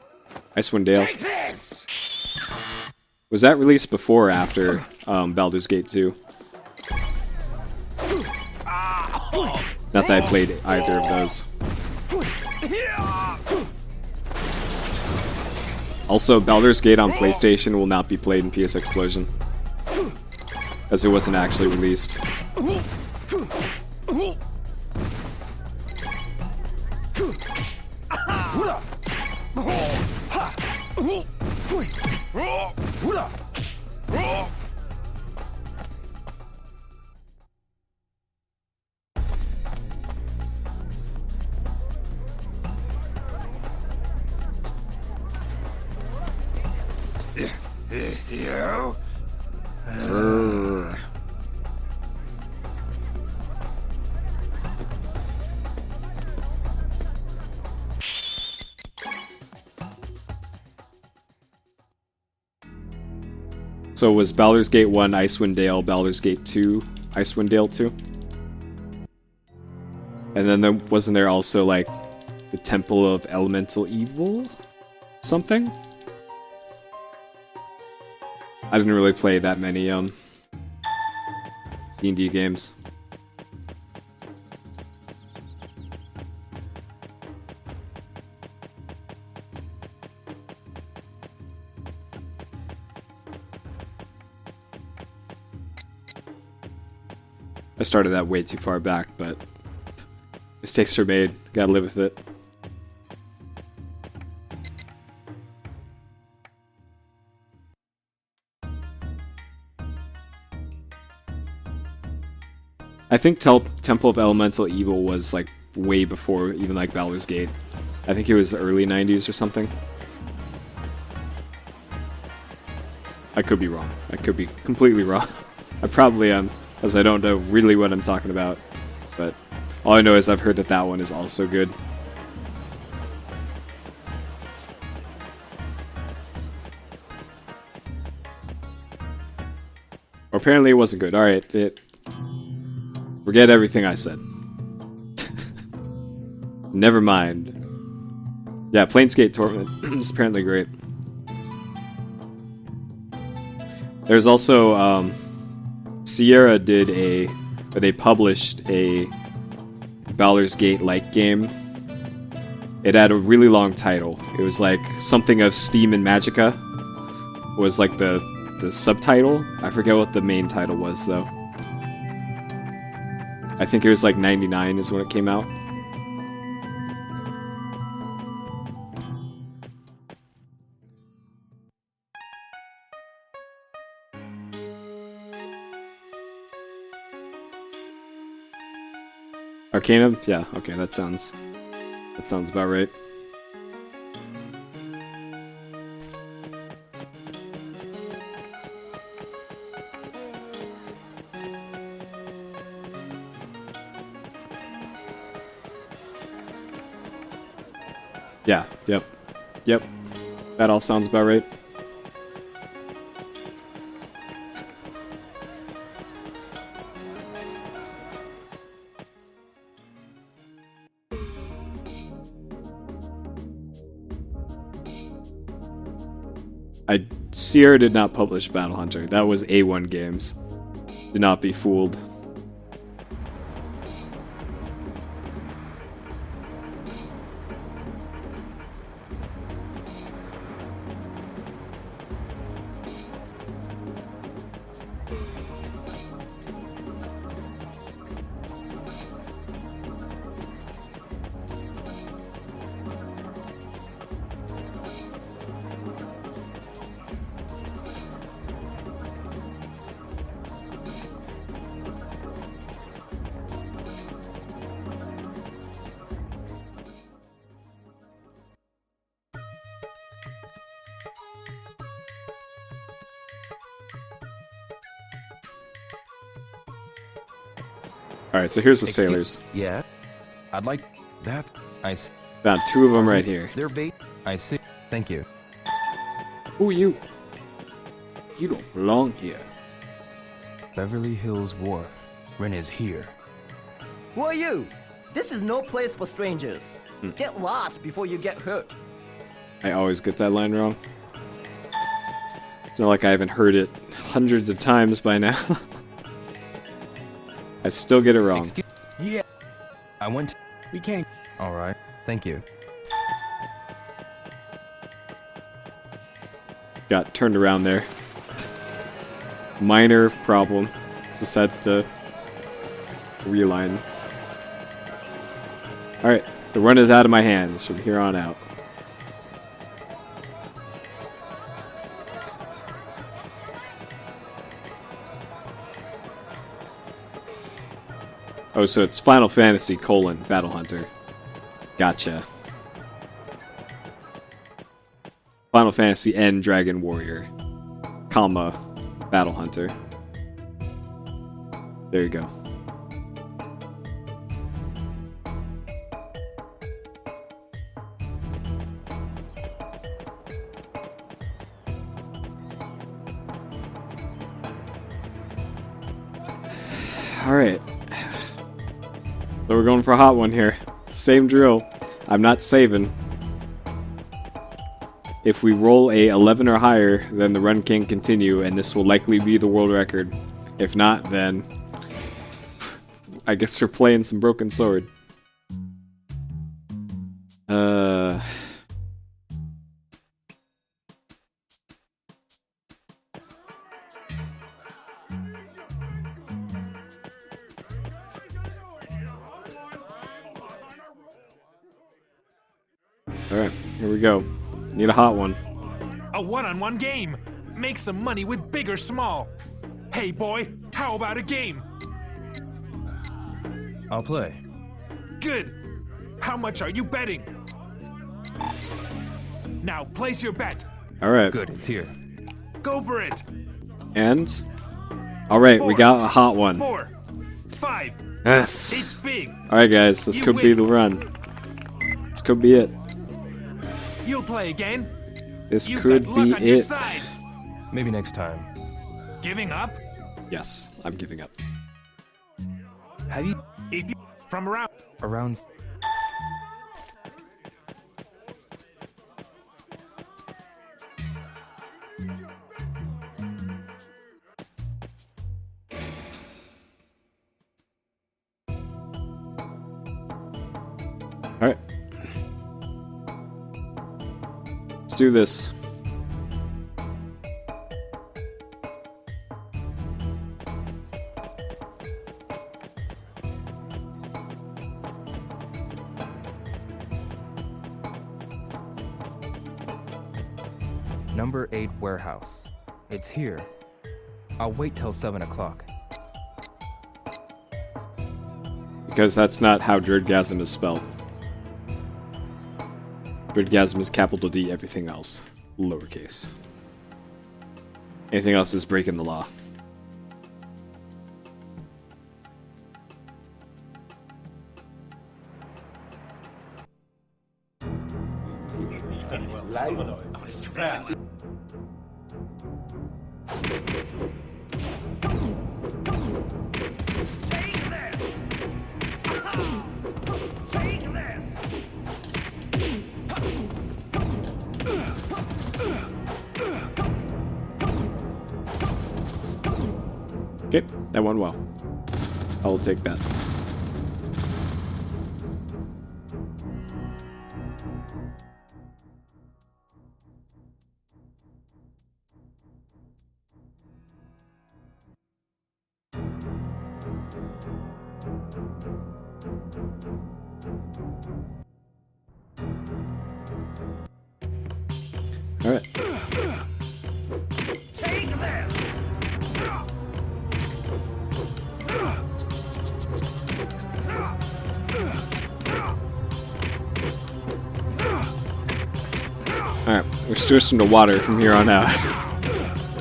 Icewind Dale. Take this! Was that released before or after Baldur's Gate 2? Not that I played either of those. Also, Baldur's Gate on PlayStation will not be played in PS Explosion, as it wasn't actually released. Brrr. So was Baldur's Gate 1 Icewind Dale, Baldur's Gate 2 Icewind Dale 2? And then wasn't there also like the Temple of Elemental Evil? Something? I didn't really play that many D&D games. I started that way too far back, but mistakes are made. Gotta live with it. I think Temple of Elemental Evil was like way before even like Baldur's Gate. I think it was early 90s or something. I could be wrong. I could be completely wrong. I probably am, as I don't know really what I'm talking about. But all I know is I've heard that that one is also good. Or apparently it wasn't good. Alright, forget everything I said. Never mind. Yeah, Planescape Torment is apparently great. There's also, Sierra did they published a Baldur's Gate-like game. It had a really long title. It was like something of Steam and Magicka was like the subtitle. I forget what the main title was though. I think it was like 99 is when it came out. Arcanum? Yeah, okay, that sounds about right. Yeah, yep. That all sounds about right. Sierra did not publish Battle Hunter. That was A1 Games. Do not be fooled. Alright, so here's the sailors. Yeah, I'd like that. Found two of them right here. They're bait. I see. Thank you. Who are you? You don't belong here. Beverly Hills Wharf. Ren is here. Who are you? This is no place for strangers. Get lost before you get hurt. I always get that line wrong. It's not like I haven't heard it hundreds of times by now. I still get it wrong. Yeah. I went. We can't. Alright, thank you. Got turned around there. Minor problem. Just had to realign. Alright, the run is out of my hands from here on out. Oh, so it's Final Fantasy : Battle Hunter. Gotcha. Final Fantasy N Dragon Warrior, comma, Battle Hunter. There you go. Alright. So we're going for a hot one here. Same drill. I'm not saving. If we roll a 11 or higher, then the run can continue, and this will likely be the world record. If not, then I guess we're playing some Broken Sword. Alright, here we go. Need a hot one. A one-on-one game. Make some money with big or small. Hey boy, how about a game? I'll play. Good. How much are you betting? Now place your bet. Alright. Good, it's here. Go for it. And? Alright, we got a hot one. 4, 5. Yes. It's big. Alright guys, this could be the run. This could be it. You'll play again. This You've could got luck be on your it. side. Maybe next time. Giving up? Yes, I'm giving up. Have you If you from around. around? Alright. Let's do this. Number 8 warehouse. It's here. I'll wait till 7 o'clock. Because that's not how Dreadgasm is spelled. Dreadgasm is capital D, everything else lowercase. Anything else is breaking the law. Okay, that went well. I will take that. All right. Alright, we're switching to water from here on out.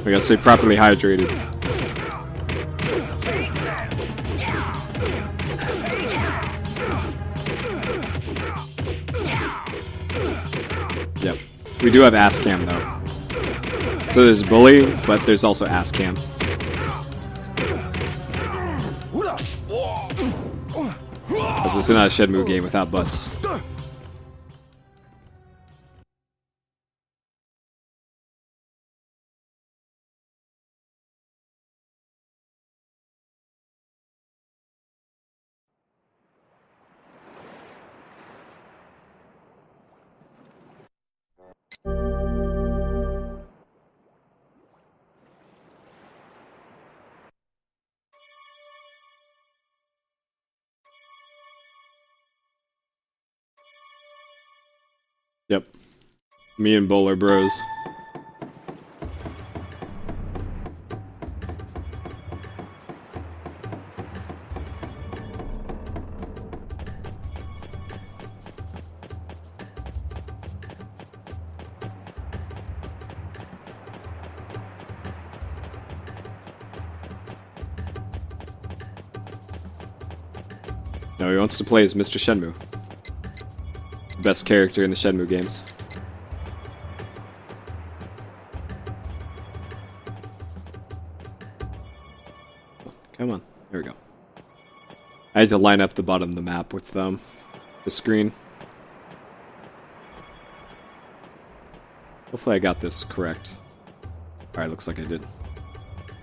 We gotta stay properly hydrated. Yep. We do have ass cam though. So there's bullying, but there's also ass cam. This is not a Shenmue game without butts. Yep. Me and Bull are bros. No, he wants to play as Mr. Shenmue. Best character in the Shenmue games. Come on, there we go. I had to line up the bottom of the map with the screen. Hopefully I got this correct. Alright, looks like I did.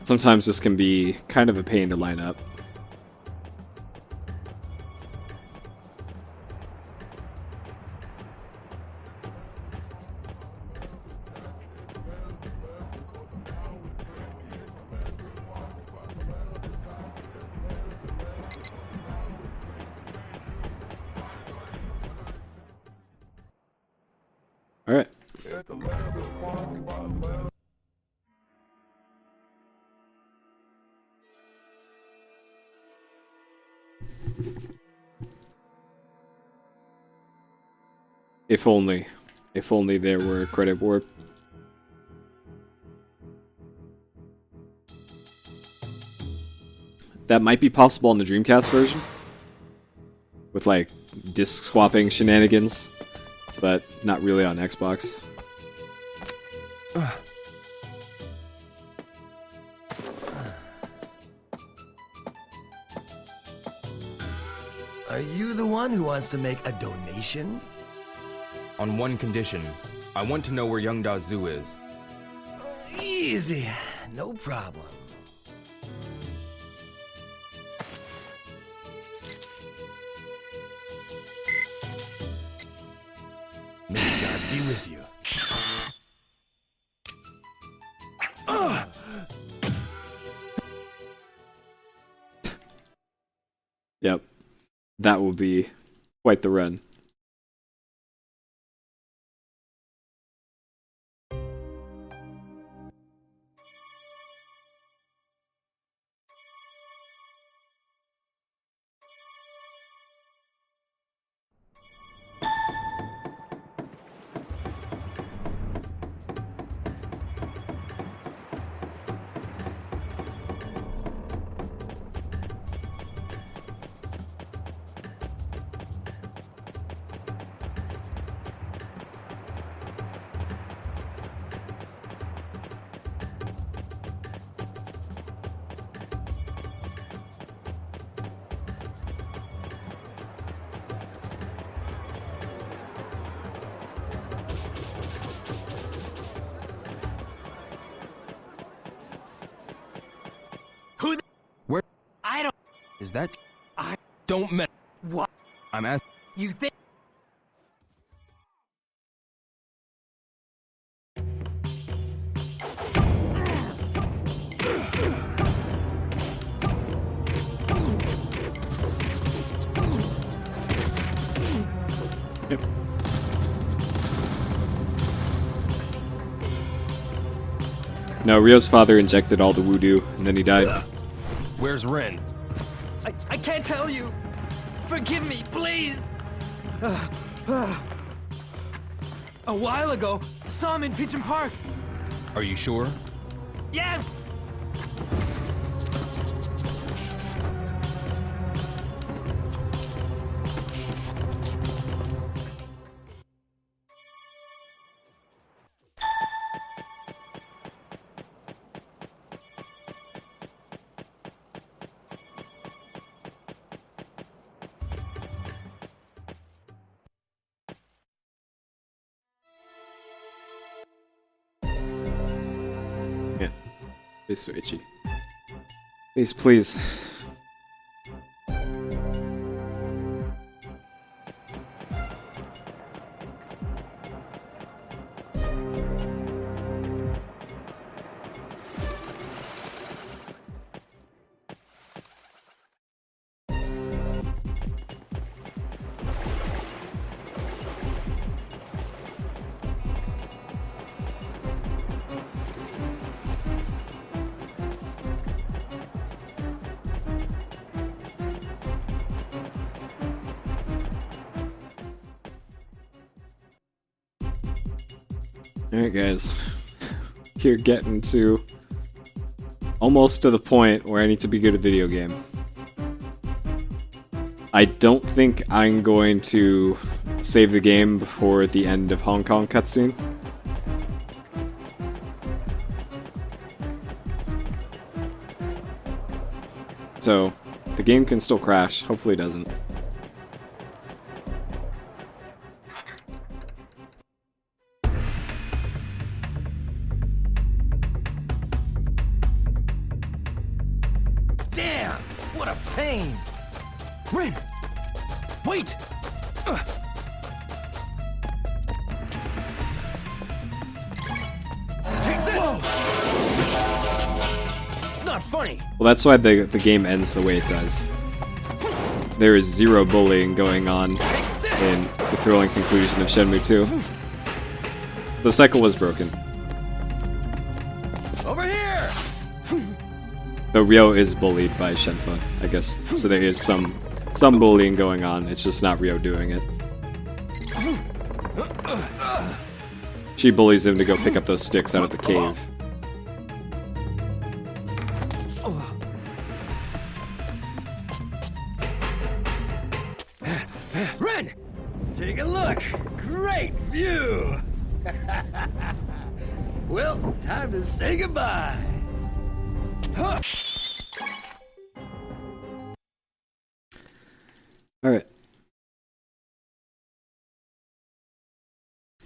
Sometimes this can be kind of a pain to line up. Alright. If only. If only there were a credit warp. That might be possible on the Dreamcast version. With like disc swapping shenanigans. But not really on Xbox. Are you the one who wants to make a donation? On one condition. I want to know where young Dazu is. Easy. No problem. May God be with you. Yep. That will be quite the run. Is that? I don't me. What? I'm asking. You think? Yep. No, Ryo's father injected all the voodoo, and then he died. Where's Ren? I can't tell you. Forgive me, please. A while ago, saw him in Pigeon Park. Are you sure? Yes. It's so itchy. Please, please. Alright guys, you're getting to almost to the point where I need to be good at video game. I don't think I'm going to save the game before the end of Hong Kong cutscene. So, the game can still crash, hopefully it doesn't. Damn! What a pain! Rin! Wait! Take this! It's not funny. Well, that's why the game ends the way it does. There is zero bullying going on in the thrilling conclusion of Shenmue II. The cycle was broken. Over here! Though Ryo is bullied by Shenfa, I guess. So there is some bullying going on. It's just not Ryo doing it. She bullies him to go pick up those sticks out of the cave. Ren! Take a look! Great view! Well, time to say goodbye! Huh. Alright.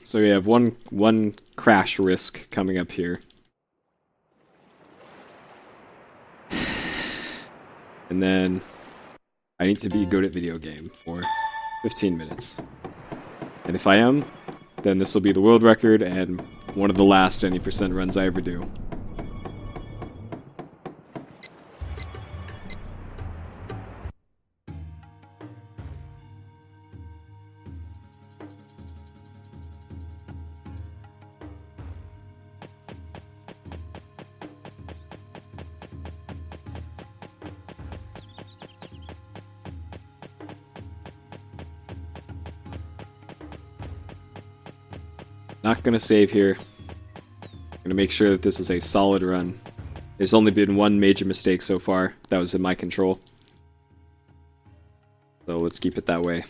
So we have one crash risk coming up here. And then I need to be good at video game for 15 minutes. And if I am, then this will be the world record and one of the last any % runs I ever do. Not gonna save here. Gonna make sure that this is a solid run. There's only been one major mistake so far. That was in my control. So let's keep it that way.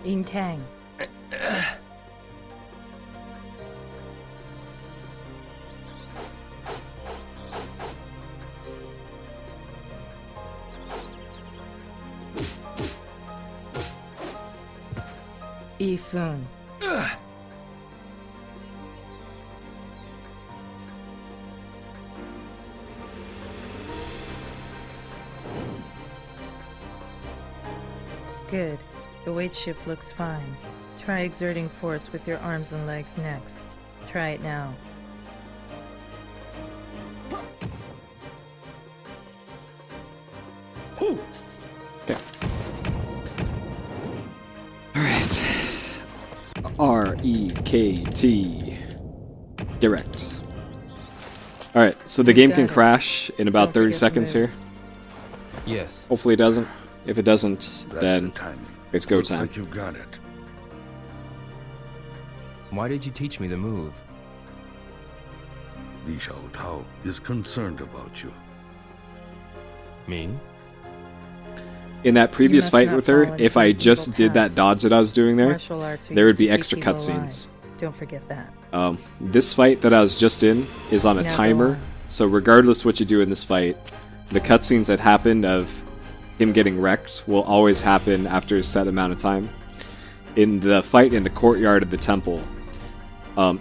In Tang. Ifun. Good. The weight shift looks fine. Try exerting force with your arms and legs next. Try it now. Okay. Alright. R-E-K-T. Direct. Alright, so the game can crash in about 30 seconds here. Yes. Hopefully it doesn't. If it doesn't, then it's go time. Like you got it. Why did you teach me the move? Li Xiao Tao is concerned about you. Me? In that previous must fight not with her, fall if into I the just evil did path. that dodge that I was doing there, Martial arts are there would used be to keep extra people cutscenes. alive. Don't forget that. This fight that I was just in is on a Now go timer, on. so regardless what you do in this fight, the cutscenes that happened of him getting wrecked will always happen after a set amount of time. In the fight in the courtyard of the temple,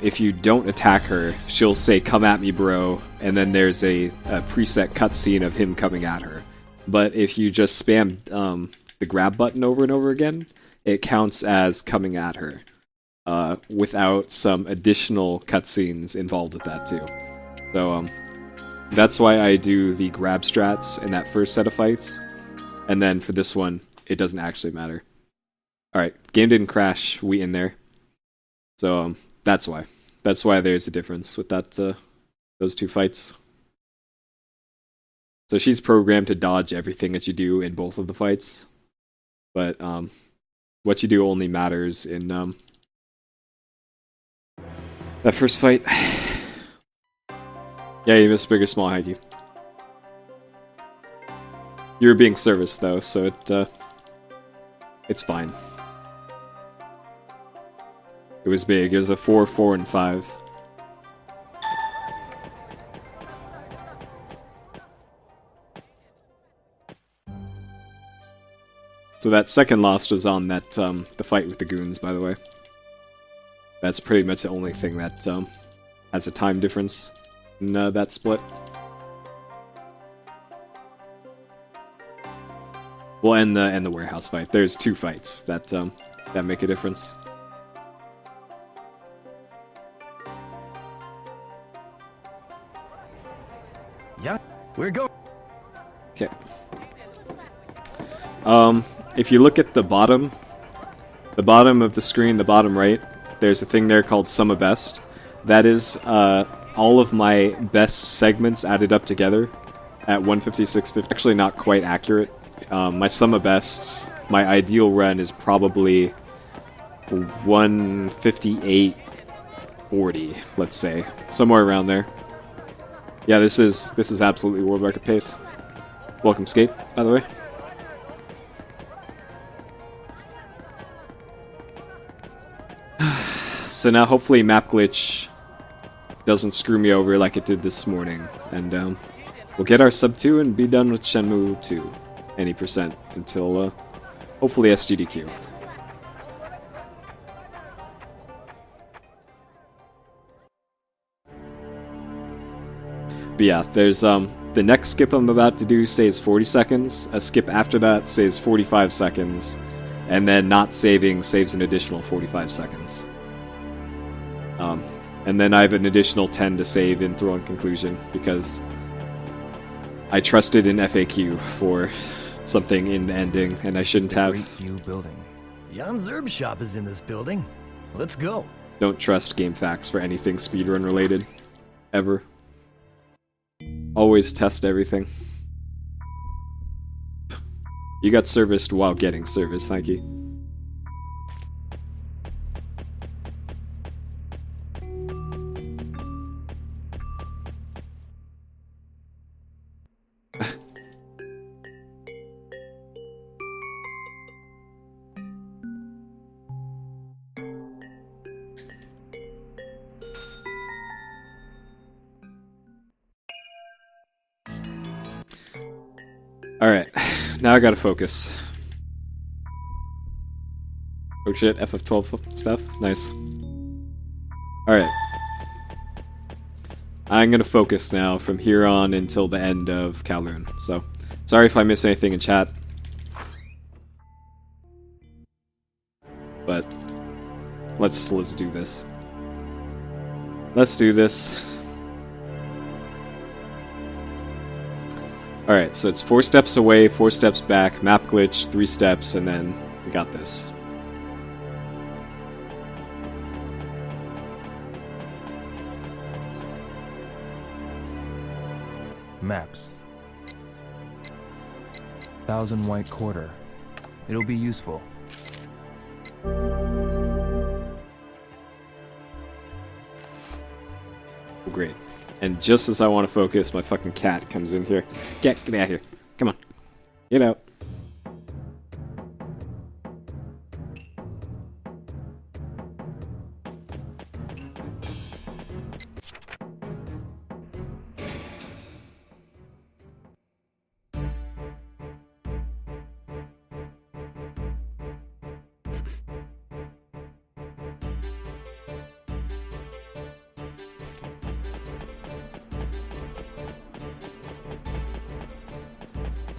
if you don't attack her, she'll say, "Come at me, bro," and then there's a preset cutscene of him coming at her. But if you just spam the grab button over and over again, it counts as coming at her, without some additional cutscenes involved with that too. So that's why I do the grab strats in that first set of fights, and then for this one, it doesn't actually matter. Alright, game didn't crash, we in there. So that's why. That's why there's a difference with that those two fights. So she's programmed to dodge everything that you do in both of the fights. But what you do only matters in that first fight. Yeah, you missed big or small, Hanky. You were being serviced though, so it's fine. It was big. It was a 4, 4, and 5. So that second loss was on that the fight with the goons, by the way. That's pretty much the only thing that has a time difference in that split. Well, and the warehouse fight. There's two fights that that make a difference. Yeah, we're going. Okay. If you look at the bottom of the screen, the bottom right, there's a thing there called Sum of Best. That is all of my best segments added up together at 156.50. Actually, not quite accurate. My Sum of Best, my ideal run is probably 158.40, let's say, somewhere around there. Yeah, this is absolutely world record pace. Welcome, Skate, by the way. So now hopefully map glitch doesn't screw me over like it did this morning, and we'll get our sub 2 and be done with Shenmue II Any % until hopefully SGDQ. But yeah, there's the next skip I'm about to do saves 40 seconds, a skip after that saves 45 seconds, and then not saving saves an additional 45 seconds. And then I have an additional 10 to save in Throw and Conclusion, because I trusted in FAQ for something in the ending, and I shouldn't have. Great new building. Jan Zerb's shop is in this building. Let's go. Don't trust game facts for anything speedrun related. Ever. Always test everything. You got serviced while getting serviced, thank you. Alright, now I gotta focus. Oh shit, FF12 stuff? Nice. Alright. I'm gonna focus now from here on until the end of Kowloon. So, sorry if I miss anything in chat. But, let's do this. Let's do this. Alright, so it's 4 steps away, 4 steps back, map glitch, 3 steps, and then we got this. Maps. 1,000 white quarter. It'll be useful. Oh, great. And just as I want to focus, my fucking cat comes in here. Get out of here. Come on. Get out.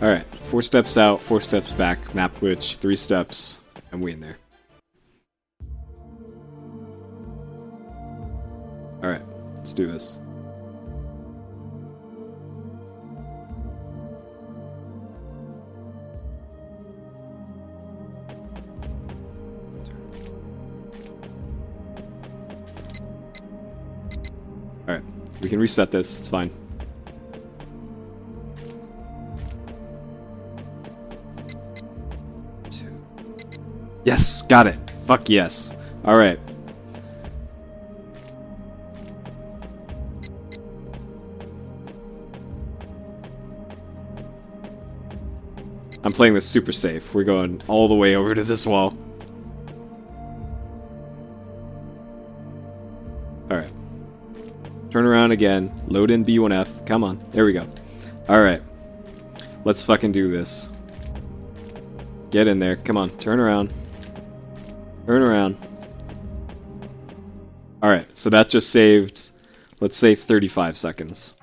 Alright, 4 steps out, 4 steps back, map glitch, 3 steps, and we in there. Alright, let's do this. Alright, we can reset this, it's fine. Yes, got it. Fuck yes. Alright. I'm playing this super safe. We're going all the way over to this wall. Alright. Turn around again. Load in B1F. Come on. There we go. Alright. Let's fucking do this. Get in there. Come on. Turn around. Turn around. Alright, so that just saved, let's say, 35 seconds.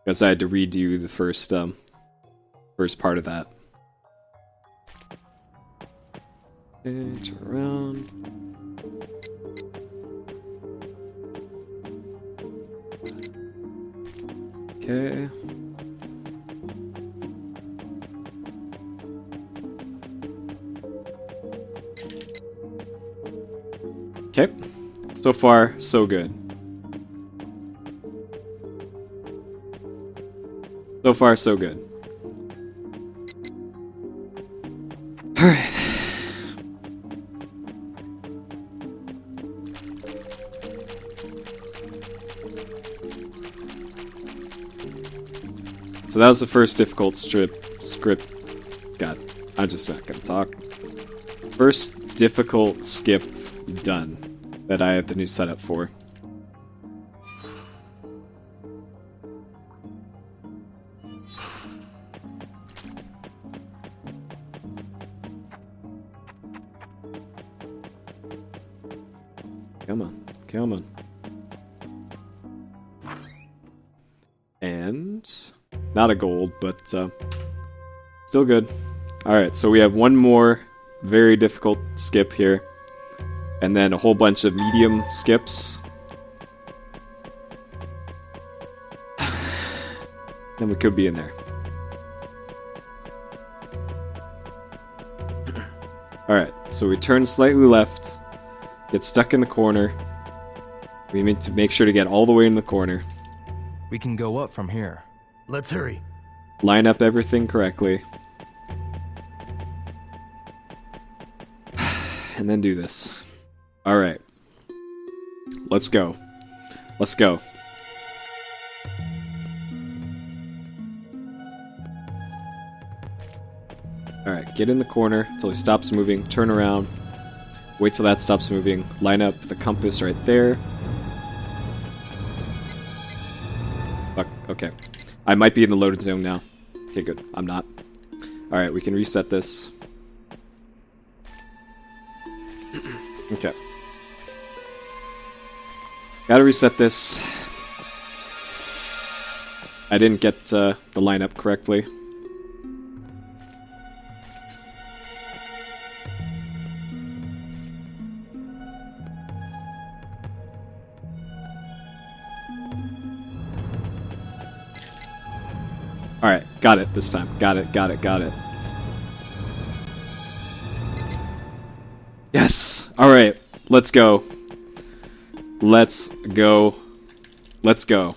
Because I had to redo the first part of that. Okay, turn around. Okay. Okay, so far, so good. So far, so good. Alright. So that was the first difficult script. God, I'm just not gonna talk. First difficult skip done that I had the new setup for. Come on, come on. And not a gold, but still good. Alright, so we have one more very difficult skip here. And then a whole bunch of medium skips. Then we could be in there. Alright, so we turn slightly left. Get stuck in the corner. We need to make sure to get all the way in the corner. We can go up from here. Let's hurry. Line up everything correctly. And then do this. Alright. Let's go. Let's go. Alright, get in the corner until he stops moving. Turn around. Wait till that stops moving. Line up the compass right there. Fuck, okay. I might be in the loaded zone now. Okay, good. I'm not. Alright, we can reset this. Okay. Gotta reset this. I didn't get the lineup correctly. Alright, got it this time. Got it, got it, got it. Yes! Alright, let's go. Let's go. Let's go.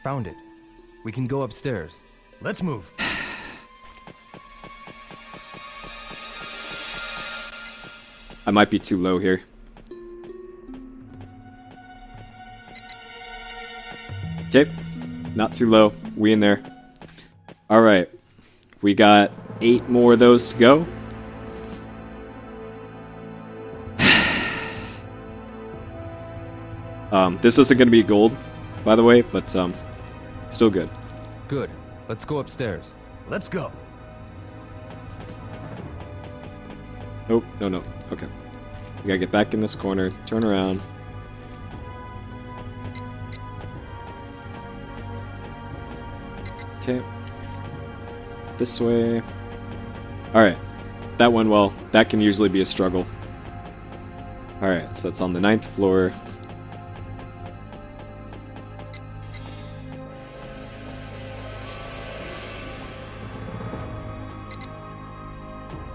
Found it. We can go upstairs. Let's move. I might be too low here. Okay, not too low. We in there. Alright, we got 8 more of those to go. This isn't going to be gold, by the way, but still good. Good. Let's go upstairs. Let's go. Oh, no. Okay. We gotta get back in this corner, turn around. Okay. This way. Alright. That went well. That can usually be a struggle. Alright, so it's on the 9th floor.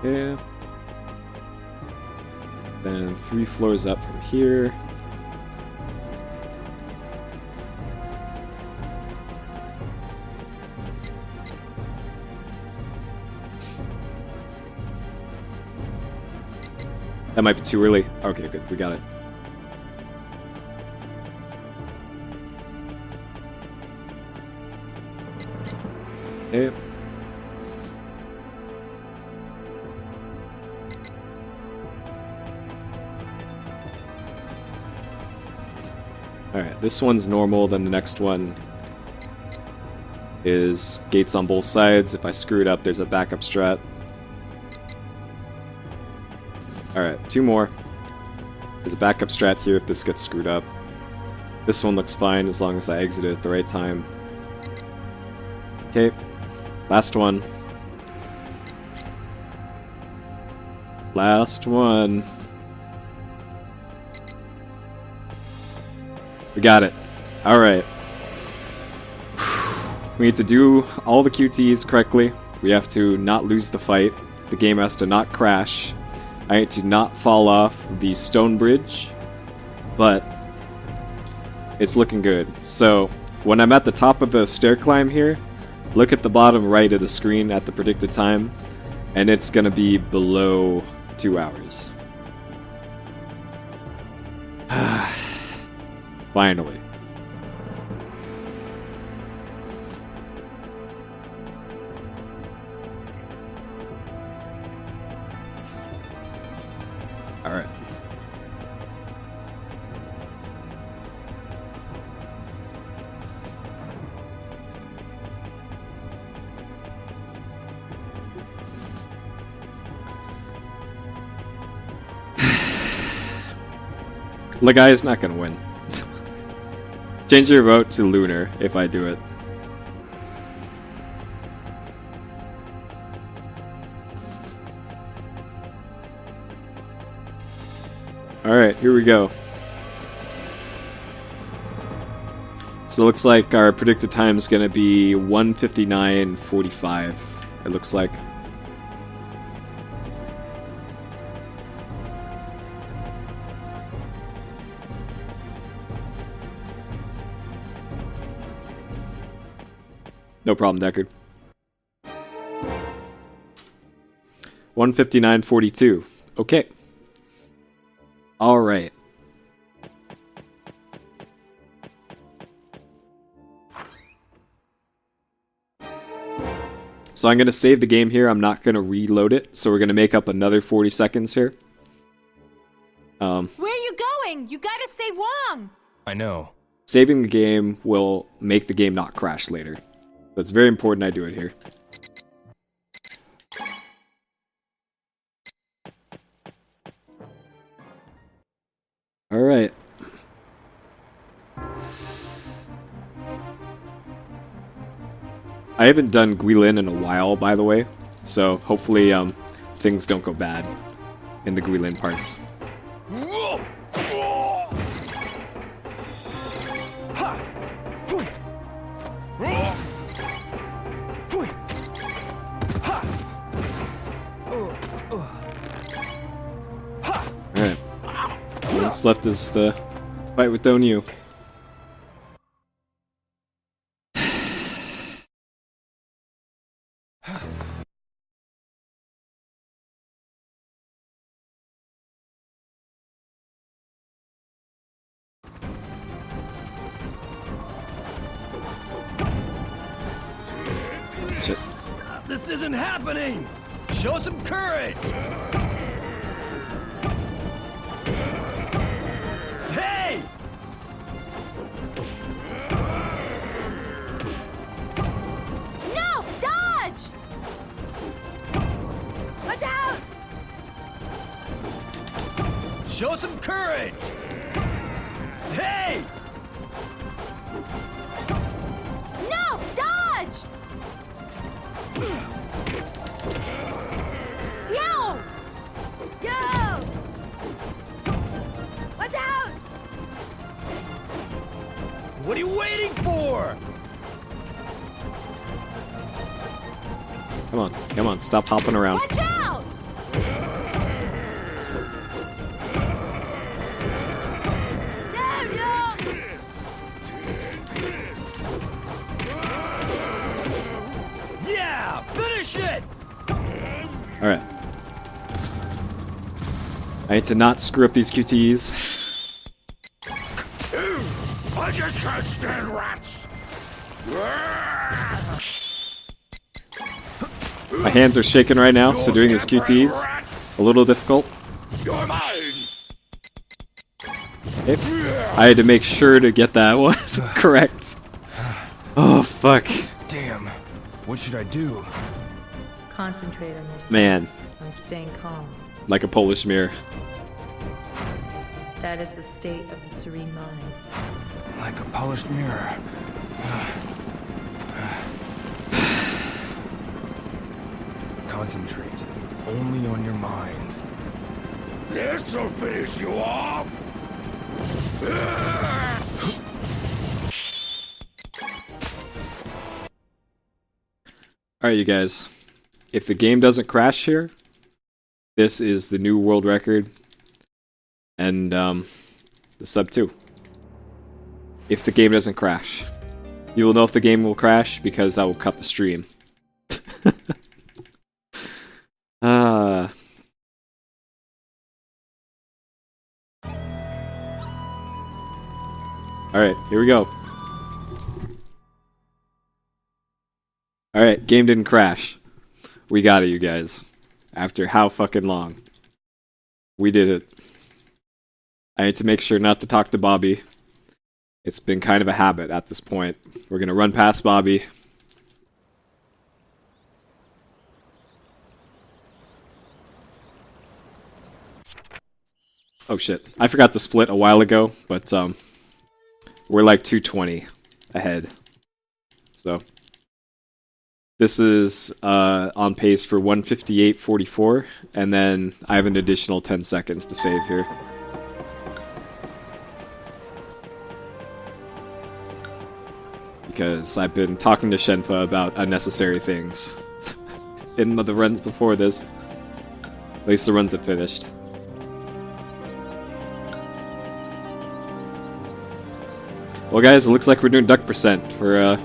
Okay. Then 3 floors up from here. That might be too early. Okay, good. We got it. Okay. Alright, this one's normal, then the next one is gates on both sides. If I screw it up, there's a backup strat. Alright, 2 more. There's a backup strat here if this gets screwed up. This one looks fine as long as I exit it at the right time. Okay, last one. Last one. We got it. Alright. We need to do all the QTs correctly. We have to not lose the fight. The game has to not crash. I need to not fall off the stone bridge. But it's looking good. So when I'm at the top of the stair climb here, look at the bottom right of the screen at the predicted time, and it's going to be below 2 hours. Finally. All right. The guy is not going to win. Change your vote to Lunar if I do it. Alright, here we go. So it looks like our predicted time is going to be 1:59:45. It looks like. No problem, Deckard. 1:59:42. Okay. All right. So I'm going to save the game here. I'm not going to reload it. So we're going to make up another 40 seconds here. Where are you going? You gotta stay Wong! I know. Saving the game will make the game not crash later. So it's very important I do it here. Alright. I haven't done Guilin in a while, by the way, so hopefully things don't go bad in the Guilin parts. Alright. What's left is the fight with Donyu. This isn't happening! Show some courage! Hey! No! Dodge! Watch out! Show some courage! Hey! No! Dodge! Yo! Yo! Watch out! What are you waiting for? Come on, stop hopping around. Watch out! There you go! Yeah! Finish it! Alright. I need to not screw up these QTs. I just can't stand rats. My hands are shaking right now, so doing these QTs a little difficult. You're mine. Okay. I had to make sure to get that one correct. Oh fuck. Damn. What should I do? Concentrate on yourself. Man, On staying calm. like a Polish mirror. That is the state of a serene mind. Like a polished mirror. Concentrate. Only on your mind. This'll finish you off. Alright, you guys. If the game doesn't crash here, this is the new world record. And, the sub 2. If the game doesn't crash. You will know if the game will crash because I will cut the stream. Alright, here we go. Alright, game didn't crash. We got it, you guys. After how fucking long? We did it. I need to make sure not to talk to Bobby. It's been kind of a habit at this point. We're gonna run past Bobby. Oh shit. I forgot to split a while ago, but we're like 220 ahead. So this is on pace for 1:58.44, and then I have an additional 10 seconds to save here. Because I've been talking to Shenfa about unnecessary things in the runs before this. At least the runs that finished. Well guys, it looks like we're doing duck percent for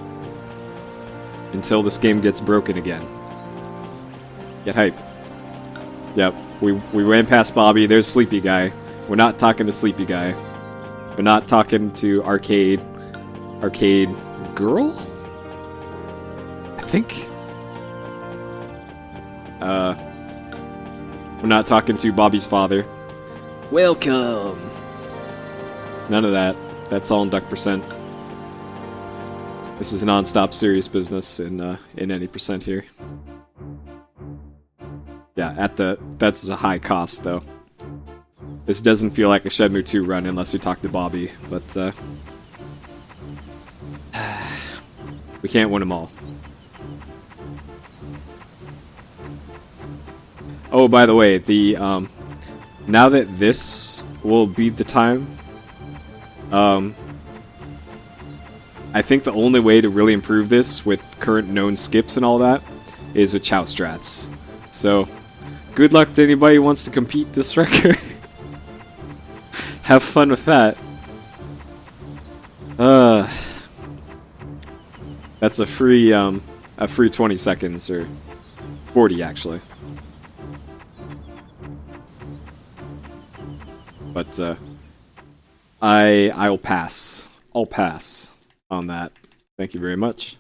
until this game gets broken again. Get hype. Yep, we ran past Bobby. There's Sleepy Guy. We're not talking to Sleepy Guy. We're not talking to Arcade Girl? I think. We're not talking to Bobby's father. Welcome. None of that. That's all in duck percent. This is a non-stop serious business in any percent here. Yeah, that's a high cost though. This doesn't feel like a Shenmue 2 run unless you talk to Bobby, but we can't win them all. Oh, by the way, the now that this will be the time, I think the only way to really improve this with current known skips and all that is with Chow strats. So, good luck to anybody who wants to compete this record. Have fun with that. That's a free 20 seconds, or 40 actually. But I'll pass. I'll pass on that. Thank you very much.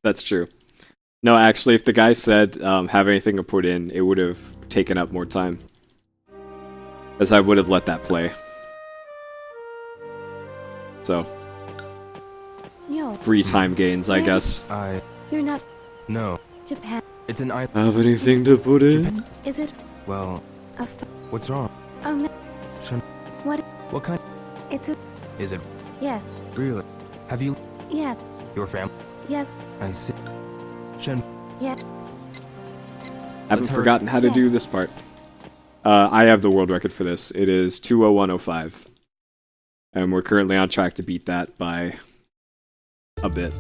That's true. No, actually, if the guy said have anything to put in, it would have taken up more time. As I would have let that play. So. Yo. Free time gains, I guess. You're not... No. Japan. It's an island. Have anything to put in? Is it... Well... What's wrong? Oh no. What? What kind? It's a... Is it... Yes. Really? Have you... Yes. Your family? Yes. I see. Shen... Yes. Haven't forgotten how to do this part. I have the world record for this. It is 2:01:05. And we're currently on track to beat that by a bit.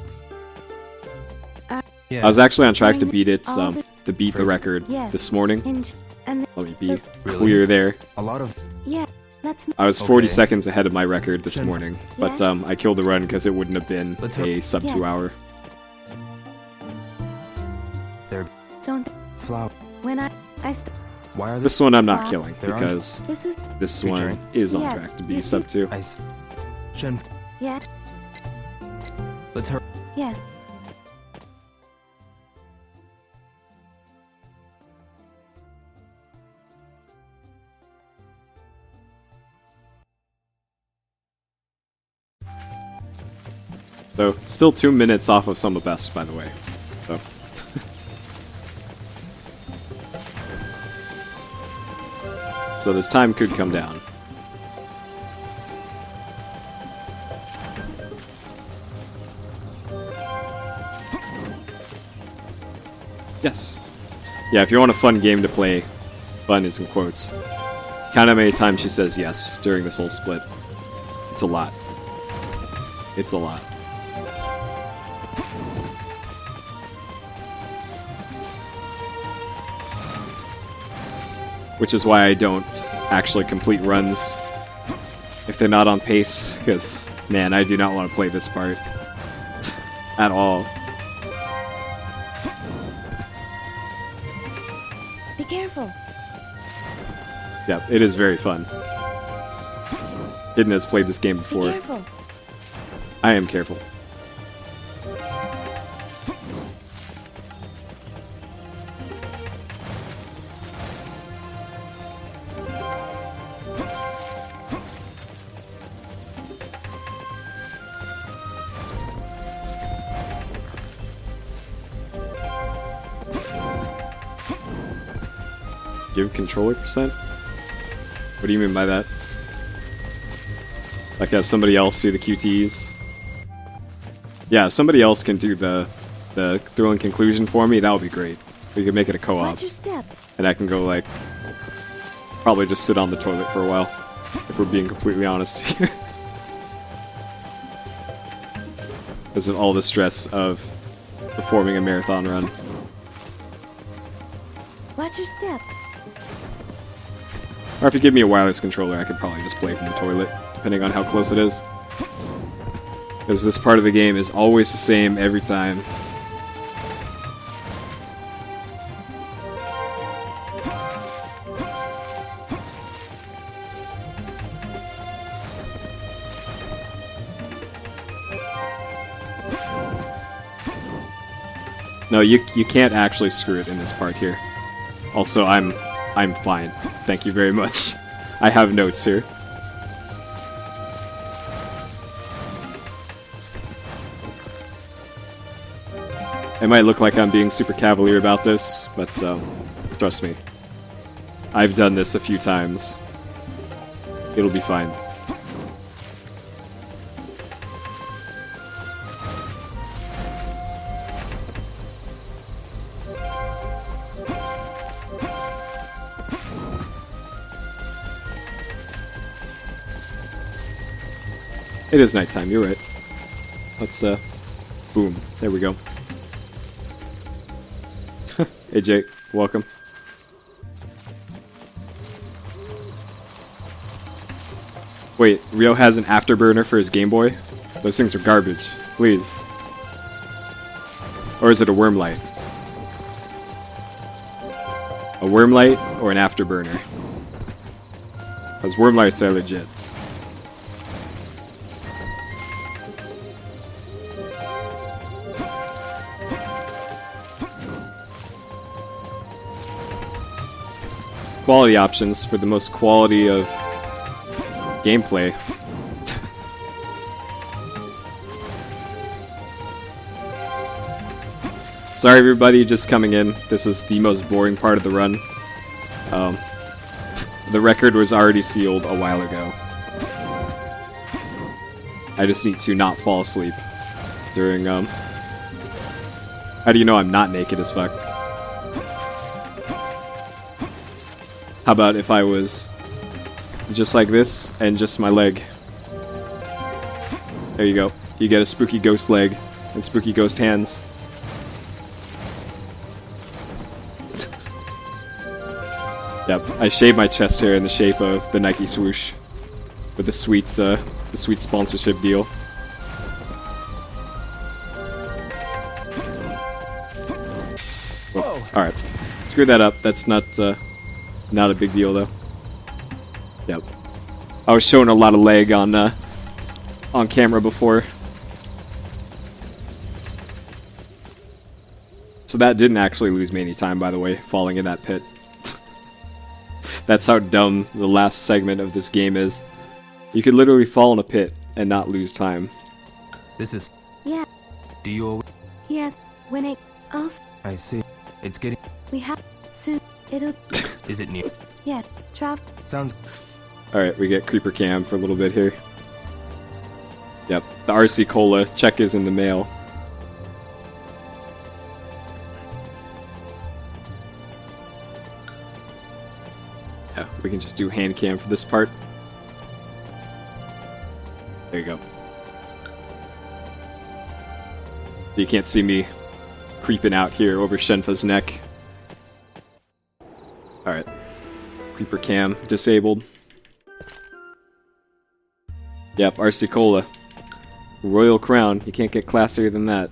Yeah. I was actually on track to beat it, to beat the record this morning. Let me be clear there. A lot of... Yeah, that's... I was 40 seconds ahead of my record this morning, but I killed the run because it wouldn't have been a sub 2 hour. They're... Don't... Flower. When Why are this one I'm not killing because this is one is on track to be sub 2. Shen... Yeah. Let's hurry. Yes. So, still 2 minutes off of Summer Best, by the way. So. So this time could come down. Yes. Yeah, if you want a fun game to play, fun is in quotes. Count how many times she says yes during this whole split. It's a lot. It's a lot. Which is why I don't actually complete runs if they're not on pace, because, man, I do not want to play this part at all. Be careful. Yeah, it is very fun. Hidden has played this game before. Be careful. I am careful. Give controller percent? What do you mean by that? Like have somebody else do the QTs? Yeah, if somebody else can do the thrilling conclusion for me, that would be great. We could make it a co-op. Watch your step. And I can go like probably just sit on the toilet for a while, if we're being completely honest here. Because of all the stress of performing a marathon run. Watch your step. Or if you give me a wireless controller, I could probably just play from the toilet, depending on how close it is. Because this part of the game is always the same every time. No, you can't actually screw it in this part here. Also, I'm fine. Thank you very much. I have notes here. It might look like I'm being super cavalier about this, but trust me. I've done this a few times. It'll be fine. It is nighttime, you're right. Let's, boom. There we go. Hey Jake, welcome. Wait, Rio has an afterburner for his Game Boy? Those things are garbage. Please. Or is it a worm light? A worm light or an afterburner? Because worm lights are legit. quality options for the most quality of gameplay. Sorry everybody just coming in, this is the most boring part of the run. The record was already sealed a while ago. I just need to not fall asleep during, How do you know I'm not naked as fuck? How about if I was just like this and just my leg? There you go. You get a spooky ghost leg and spooky ghost hands. Yep, I shaved my chest hair in the shape of the Nike swoosh with the sweet sponsorship deal. Oh, all right, screw that up. That's not a big deal though. Yep, I was showing a lot of leg on camera before, so that didn't actually lose me any time. By the way, falling in that pit. That's how dumb the last segment of this game is. You could literally fall in a pit and not lose time. This is... Yeah. Do you always... Yes, when it... Also... I see. It's getting... We have... Soon... It'll... Is it near? Yeah, drop... Sounds... Alright, we get Creeper Cam for a little bit here. Yep, the RC Cola check is in the mail. Yeah, we can just do hand cam for this part. There you go. You can't see me creeping out here over Shenfa's neck. Alright. Creeper cam disabled. Yep, RC Cola. Royal Crown. You can't get classier than that.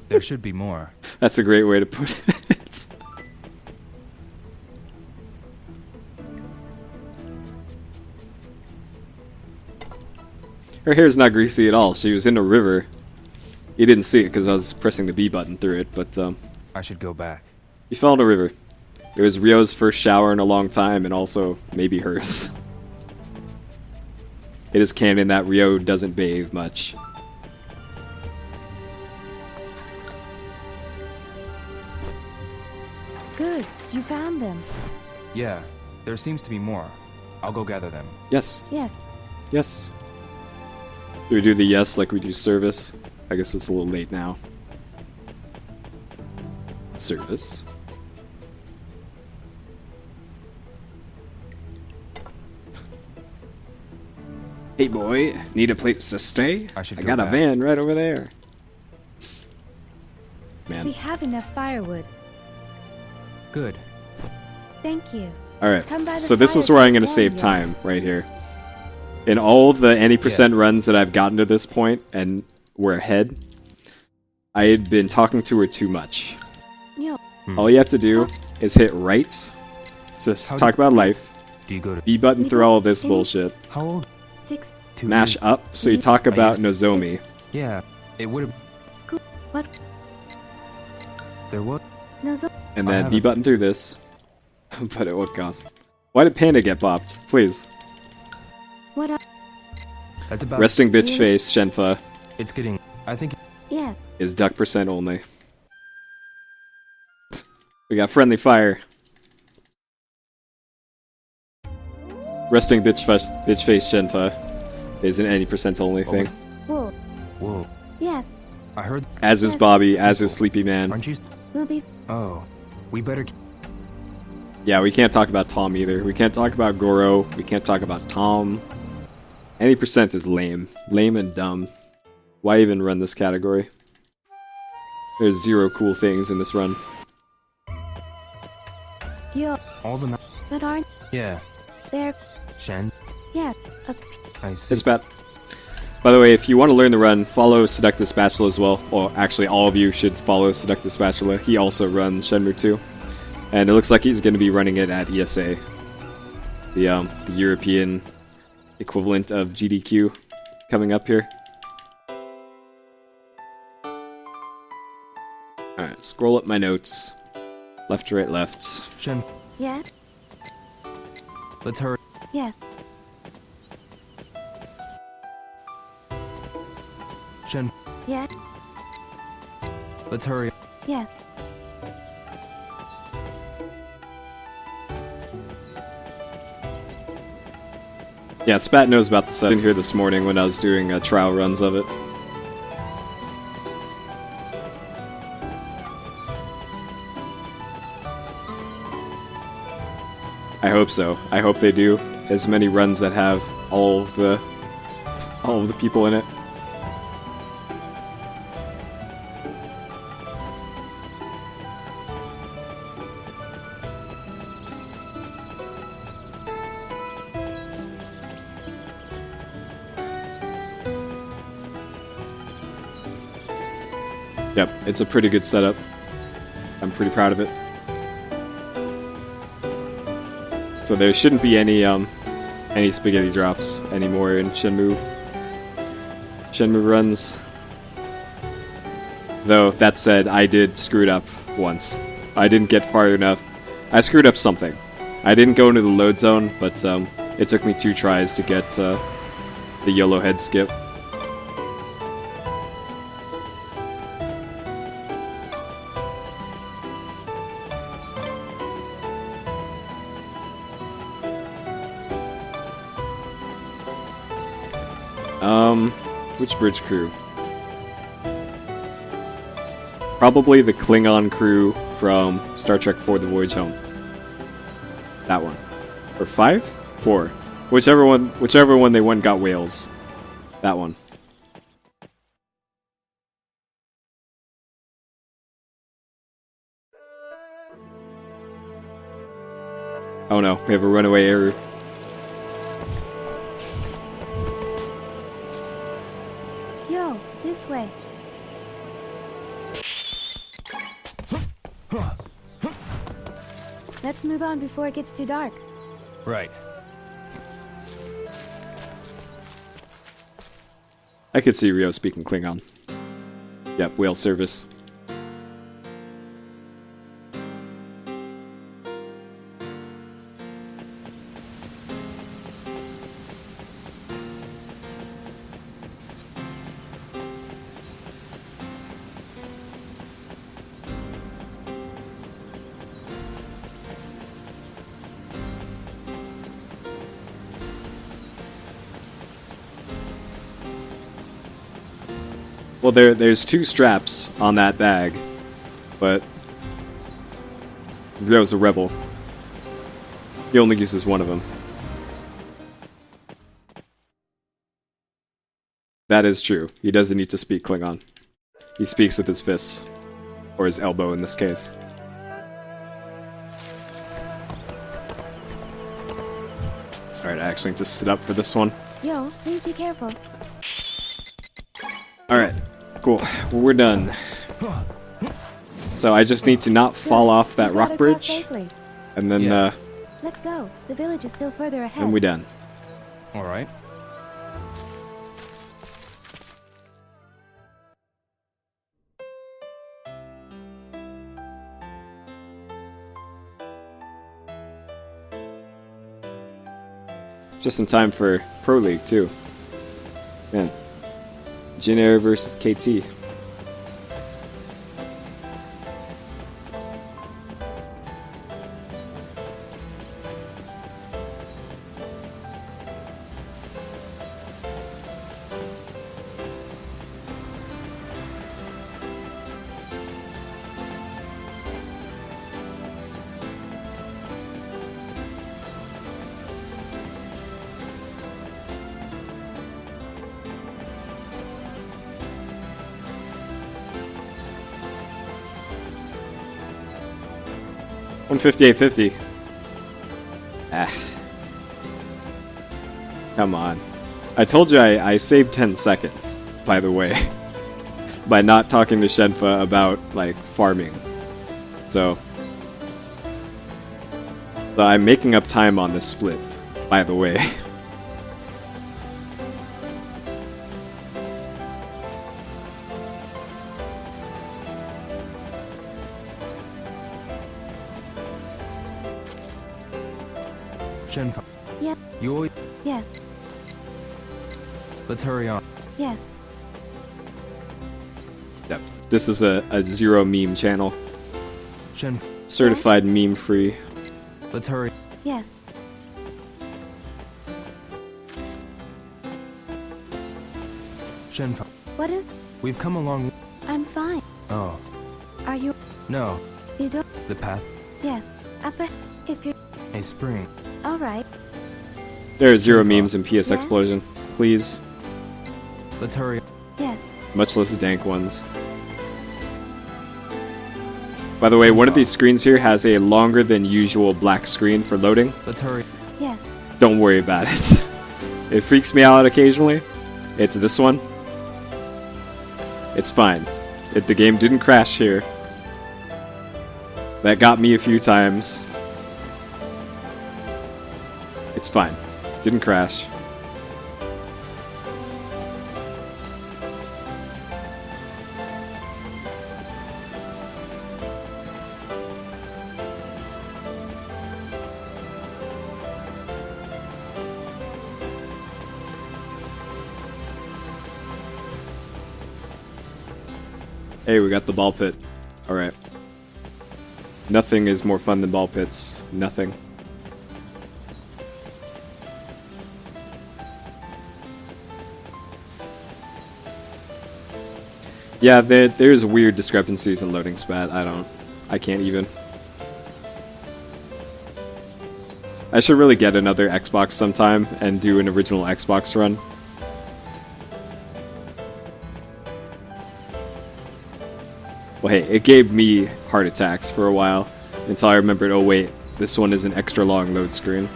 There should be more. That's a great way to put it. Her hair's not greasy at all. She was in a river. You didn't see it because I was pressing the B button through it, but I should go back. You fell in a river. It was Rio's first shower in a long time, and also maybe hers. It is canon that Rio doesn't bathe much. Good, you found them. Yeah, there seems to be more. I'll go gather them. Yes. Yes. Yes. Do we do the yes like we do service? I guess it's a little late now. Service. Hey boy, need a place to stay? I got a van right over there. Man. We have enough firewood. Good. Thank you. Alright, so this is where I'm going to save time, right here. In all the any percent runs that I've gotten to this point, and we're ahead, I had been talking to her too much. All you have to do is hit right, to talk about life, do you go to B button through all of this bullshit, How old? 6. mash up, so you talk about Nozomi. Yeah, it would have... What? There was... Nozomi. And then B button through this, but at what cost? Why did Panda get bopped? Please. What up? That's about... Resting bitch face, Shenfa. It's getting... I think... Yeah. Is duck percent only. We got friendly fire. Resting bitch face Shenfa is an any percent only thing. Whoa. Whoa. Yes. I heard... As is Bobby, as is Sleepy Man. Aren't you... We'll be... Oh. We better... Yeah, we can't talk about Tom either. We can't talk about Goro. We can't talk about Tom. Any percent is lame. Lame and dumb. Why even run this category? There's zero cool things in this run. Yo. All the... But aren't... Yeah. There. Shen? Yeah. I see. It's bad. By the way, if you want to learn the run, follow Seductive Spatula as well. Well, actually, all of you should follow Seductive Spatula. He also runs Shenmue 2. And it looks like he's going to be running it at ESA. The European equivalent of GDQ coming up here. Alright, scroll up my notes. Left to right, left. Shen, Yeah? let's hurry. Yeah. Shen, Yeah? let's hurry. Yeah. Yeah, Spat knows about this. I didn't hear this morning when I was doing trial runs of it. I hope so. I hope they do as many runs that have all of the people in it. Yep, it's a pretty good setup. I'm pretty proud of it. So there shouldn't be any spaghetti drops anymore in Shenmue runs. Though that said, I did screw it up once. I didn't get far enough. I screwed up something. I didn't go into the load zone, but it took me 2 tries to get the YOLO head skip. Which bridge crew? Probably the Klingon crew from Star Trek IV: The Voyage Home. That one. Or 5? 4. Whichever one they went and got whales. That one. Oh no, we have a runaway error. Yo, this way. Let's move on before it gets too dark. Right. I could see Rio speaking Klingon. Yep, whale service. Well, there's 2 straps on that bag, but Rio's a rebel. He only uses one of them. That is true. He doesn't need to speak Klingon. He speaks with his fists. Or his elbow in this case. Alright, I actually need to sit up for this one. Yo, please be careful. Alright, cool. Well, we're done. So I just need to not fall off that rock bridge. And then, Let's go. The village is still further ahead. and we're done. Alright. Just in time for Pro League, too. Man. Jin Air versus KT. $158.50. Ah. Come on. I told you I saved 10 seconds, by the way. By not talking to Shenfa about, like, farming. So I'm making up time on this split, by the way. Shenmue. Yes. You. Yes. Let's hurry on. Yes. Yep. This is a zero meme channel. Shenmue. Certified meme free. Let's hurry. Yes. Shenmue. What is? We've come a long. I'm fine. Oh. Are you? No. You don't? The path. Yes. Up ahead. If you're. A spring. All right. There are zero memes in PS Explosion. Please. Let's hurry. Yes. Much less dank ones. By the way, one of these screens here has a longer than usual black screen for loading. Let's hurry. Yes. Don't worry about it. It freaks me out occasionally. It's this one. It's fine. The game didn't crash here. That got me a few times. It's fine. Didn't crash. Hey, we got the ball pit. Alright. Nothing is more fun than ball pits. Nothing. Yeah, there's weird discrepancies in loading spat. I can't even. I should really get another Xbox sometime and do an original Xbox run. Well, hey, it gave me heart attacks for a while until I remembered, oh wait, this one is an extra long load screen.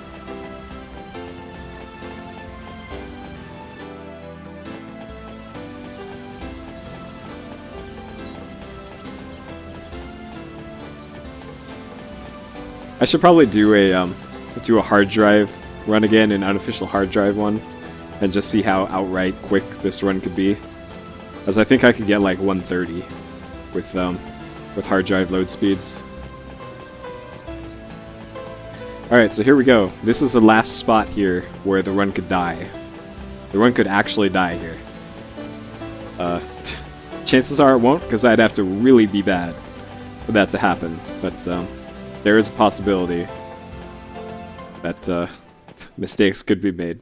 I should probably do a hard drive run again, an unofficial hard drive one, and just see how outright quick this run could be. As I think I could get like 130 with hard drive load speeds. Alright, so here we go. This is the last spot here where the run could die. The run could actually die here. Chances are it won't, because I'd have to really be bad for that to happen. But there is a possibility that mistakes could be made.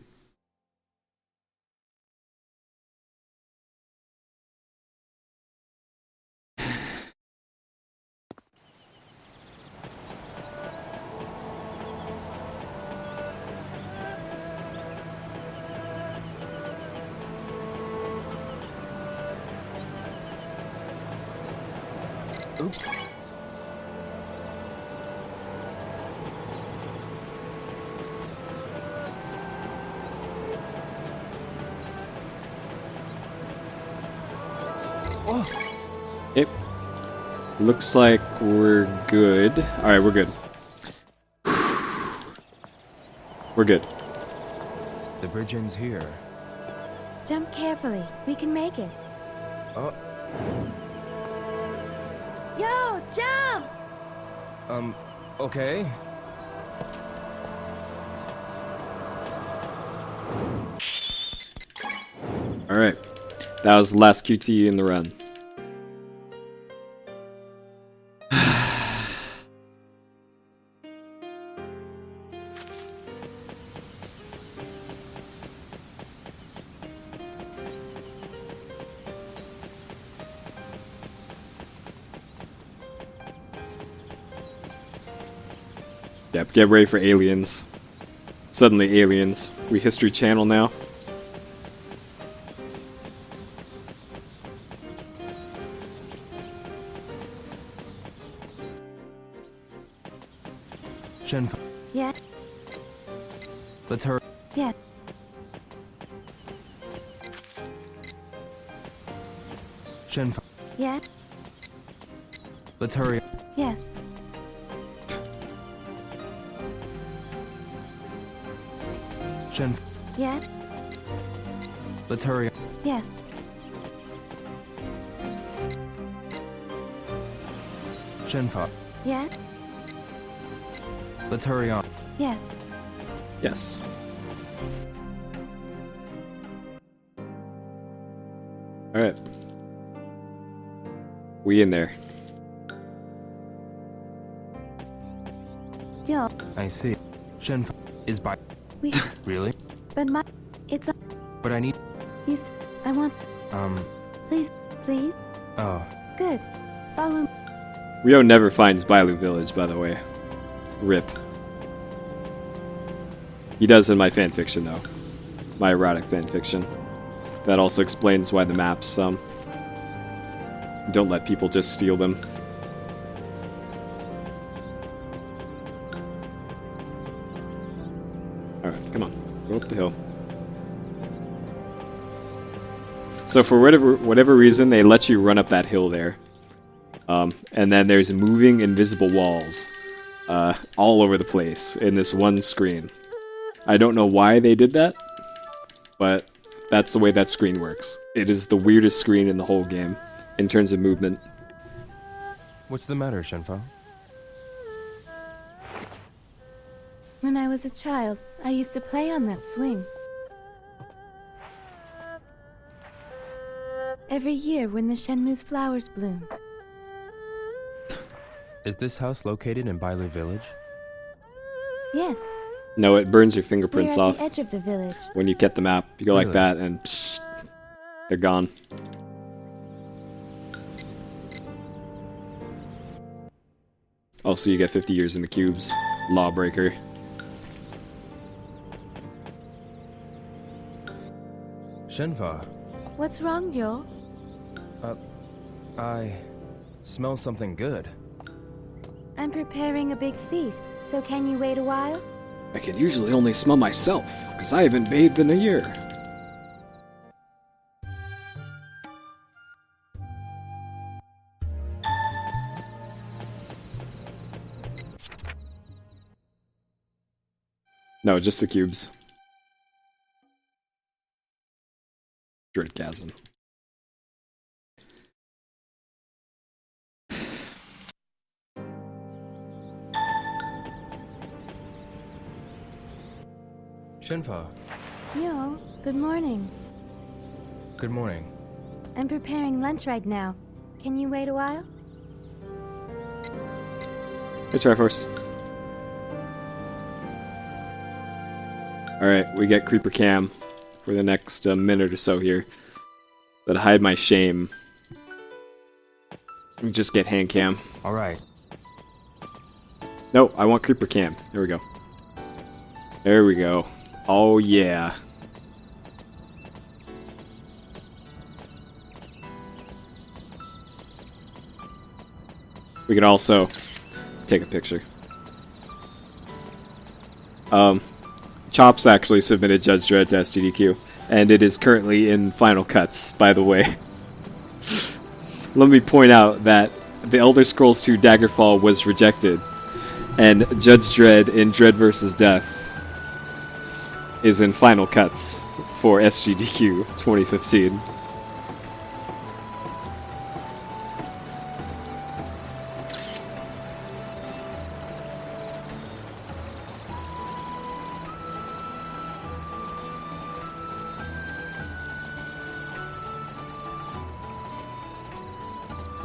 Oops. Oh. Yep. Looks like we're good. Alright, we're good. We're good. The bridge ends here. Jump carefully. We can make it. Oh. Yo, jump! Okay. Alright. That was the last QT in the run. Yep, get ready for aliens. Suddenly aliens. We History Channel now. Shenmue. Yeah. Let's hurry. Yeah. Shenmue. Yeah. Let's hurry. Yes. Shenmue. Yeah. Let's hurry. Yes. Shenmue. Yeah. Let's hurry on. Yes. Yes. Alright. We in there. Yo, I see. Shenmue is by. we. Really? But my. It's a. But I need. You. I want. Please. Please. Oh. Good. Follow me. Rio never finds Bailu Village, by the way. Rip. He does in my fanfiction, though. My erotic fanfiction. That also explains why the maps, don't let people just steal them. Alright, come on. Go up the hill. So for whatever reason, they let you run up that hill there. And then there's moving invisible walls all over the place in this one screen. I don't know why they did that, but that's the way that screen works. It is the weirdest screen in the whole game, in terms of movement. What's the matter, Shenmue? When I was a child, I used to play on that swing. Every year when the Shenmue's flowers bloomed. Is this house located in Bailu Village? Yes. No, it burns your fingerprints We're at off the edge of the village. when you get the map. You go like Really? that and psh, they're gone. Also, you get 50 years in the cubes. Lawbreaker. Shenmue, What's wrong, Yo? I smell something good. I'm preparing a big feast, so can you wait a while? I can usually only smell myself, because I haven't bathed in a year. No, just the cubes. Dreadgasm. Shenmue, Yo, good morning. good morning. I'm preparing lunch right now. Can you wait a while? Hey, Triforce. Alright, we get Creeper Cam for the next minute or so here. But hide my shame. We just get hand cam. Alright. No, I want Creeper Cam. There we go. There we go. Oh yeah. We can also take a picture. Chops actually submitted Judge Dredd to SGDQ, and it is currently in final cuts, by the way. Let me point out that The Elder Scrolls II Daggerfall was rejected, and Judge Dredd in Dredd vs. Death is in final cuts for SGDQ 2015.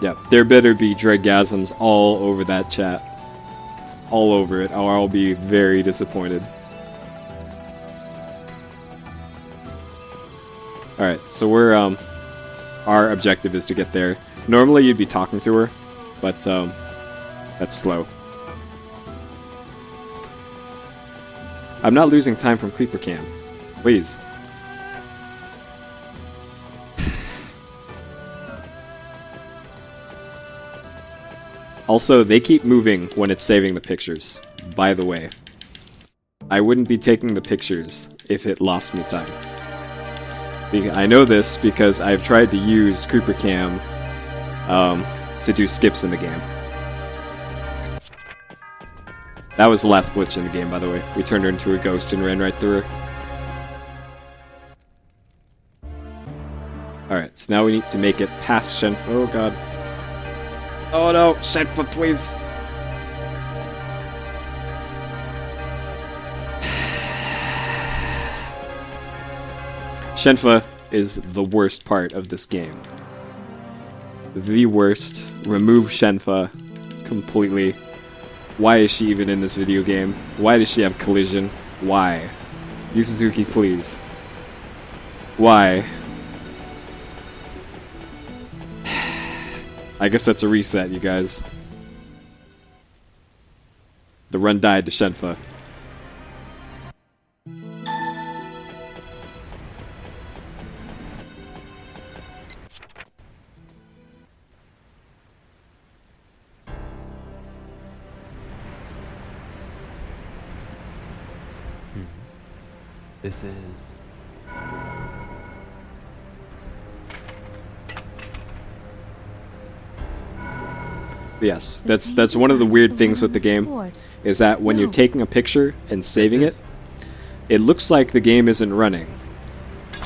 Yeah, there better be Dreadgasms all over that chat. All over it, or I'll be very disappointed. Alright, so we're, our objective is to get there. Normally you'd be talking to her, but, that's slow. I'm not losing time from Creeper Cam. Please. Also, they keep moving when it's saving the pictures, by the way. I wouldn't be taking the pictures if it lost me time. I know this because I've tried to use Creeper Cam to do skips in the game. That was the last glitch in the game, by the way. We turned her into a ghost and ran right through her. Alright, so now we need to make it past Shen... Oh god. Oh no, Shenmue, please. Shenmue is the worst part of this game. The worst. Remove Shenmue completely. Why is she even in this video game? Why does she have collision? Why? Yu Suzuki, please. Why? I guess that's a reset, you guys. The run died to Shenmue. This is... Yes, that's one of the weird things with the game, is that when you're taking a picture and saving it, it looks like the game isn't running,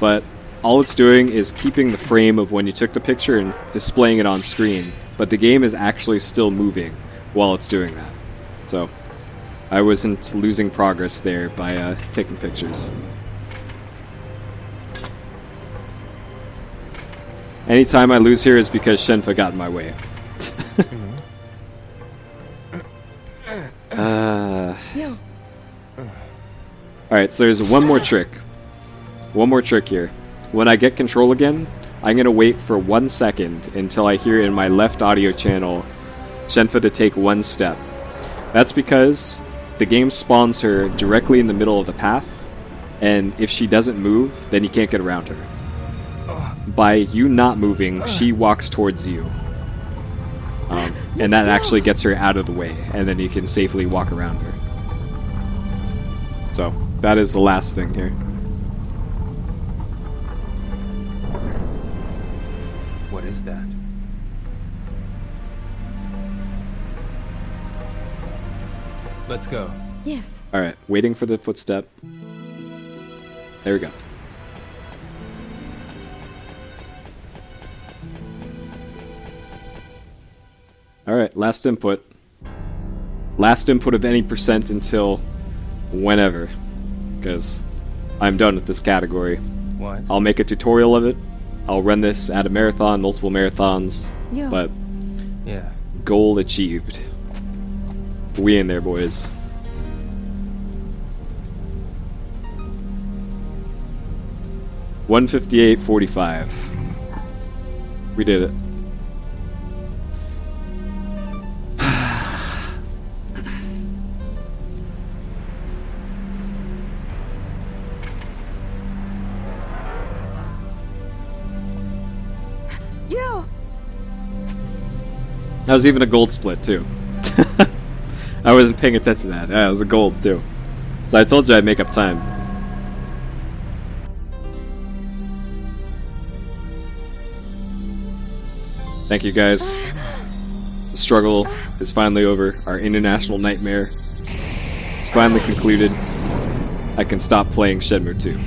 but all it's doing is keeping the frame of when you took the picture and displaying it on screen, but the game is actually still moving while it's doing that. So I wasn't losing progress there by taking pictures. Anytime I lose here is because Shenmue got in my way. Alright, so there's one more trick. One more trick here. When I get control again, I'm going to wait for 1 second until I hear in my left audio channel Shenmue to take 1 step. That's because the game spawns her directly in the middle of the path, and if she doesn't move, then you can't get around her. By you not moving, she walks towards you. And that actually gets her out of the way, and then you can safely walk around her. So, that is the last thing here. What is that? Let's go. Yes. Alright, waiting for the footstep. There we go. Alright, last input. Last input of any percent until whenever. Because I'm done with this category. What? I'll make a tutorial of it. I'll run this at a marathon, multiple marathons. Yeah. But Yeah. goal achieved. We in there, boys. $158.45. We did it. Yeah. That was even a gold split, too. I wasn't paying attention to that. Yeah, it was a gold, too. So I told you I'd make up time. Thank you, guys. The struggle is finally over. Our international nightmare is finally concluded. I can stop playing Shenmue 2.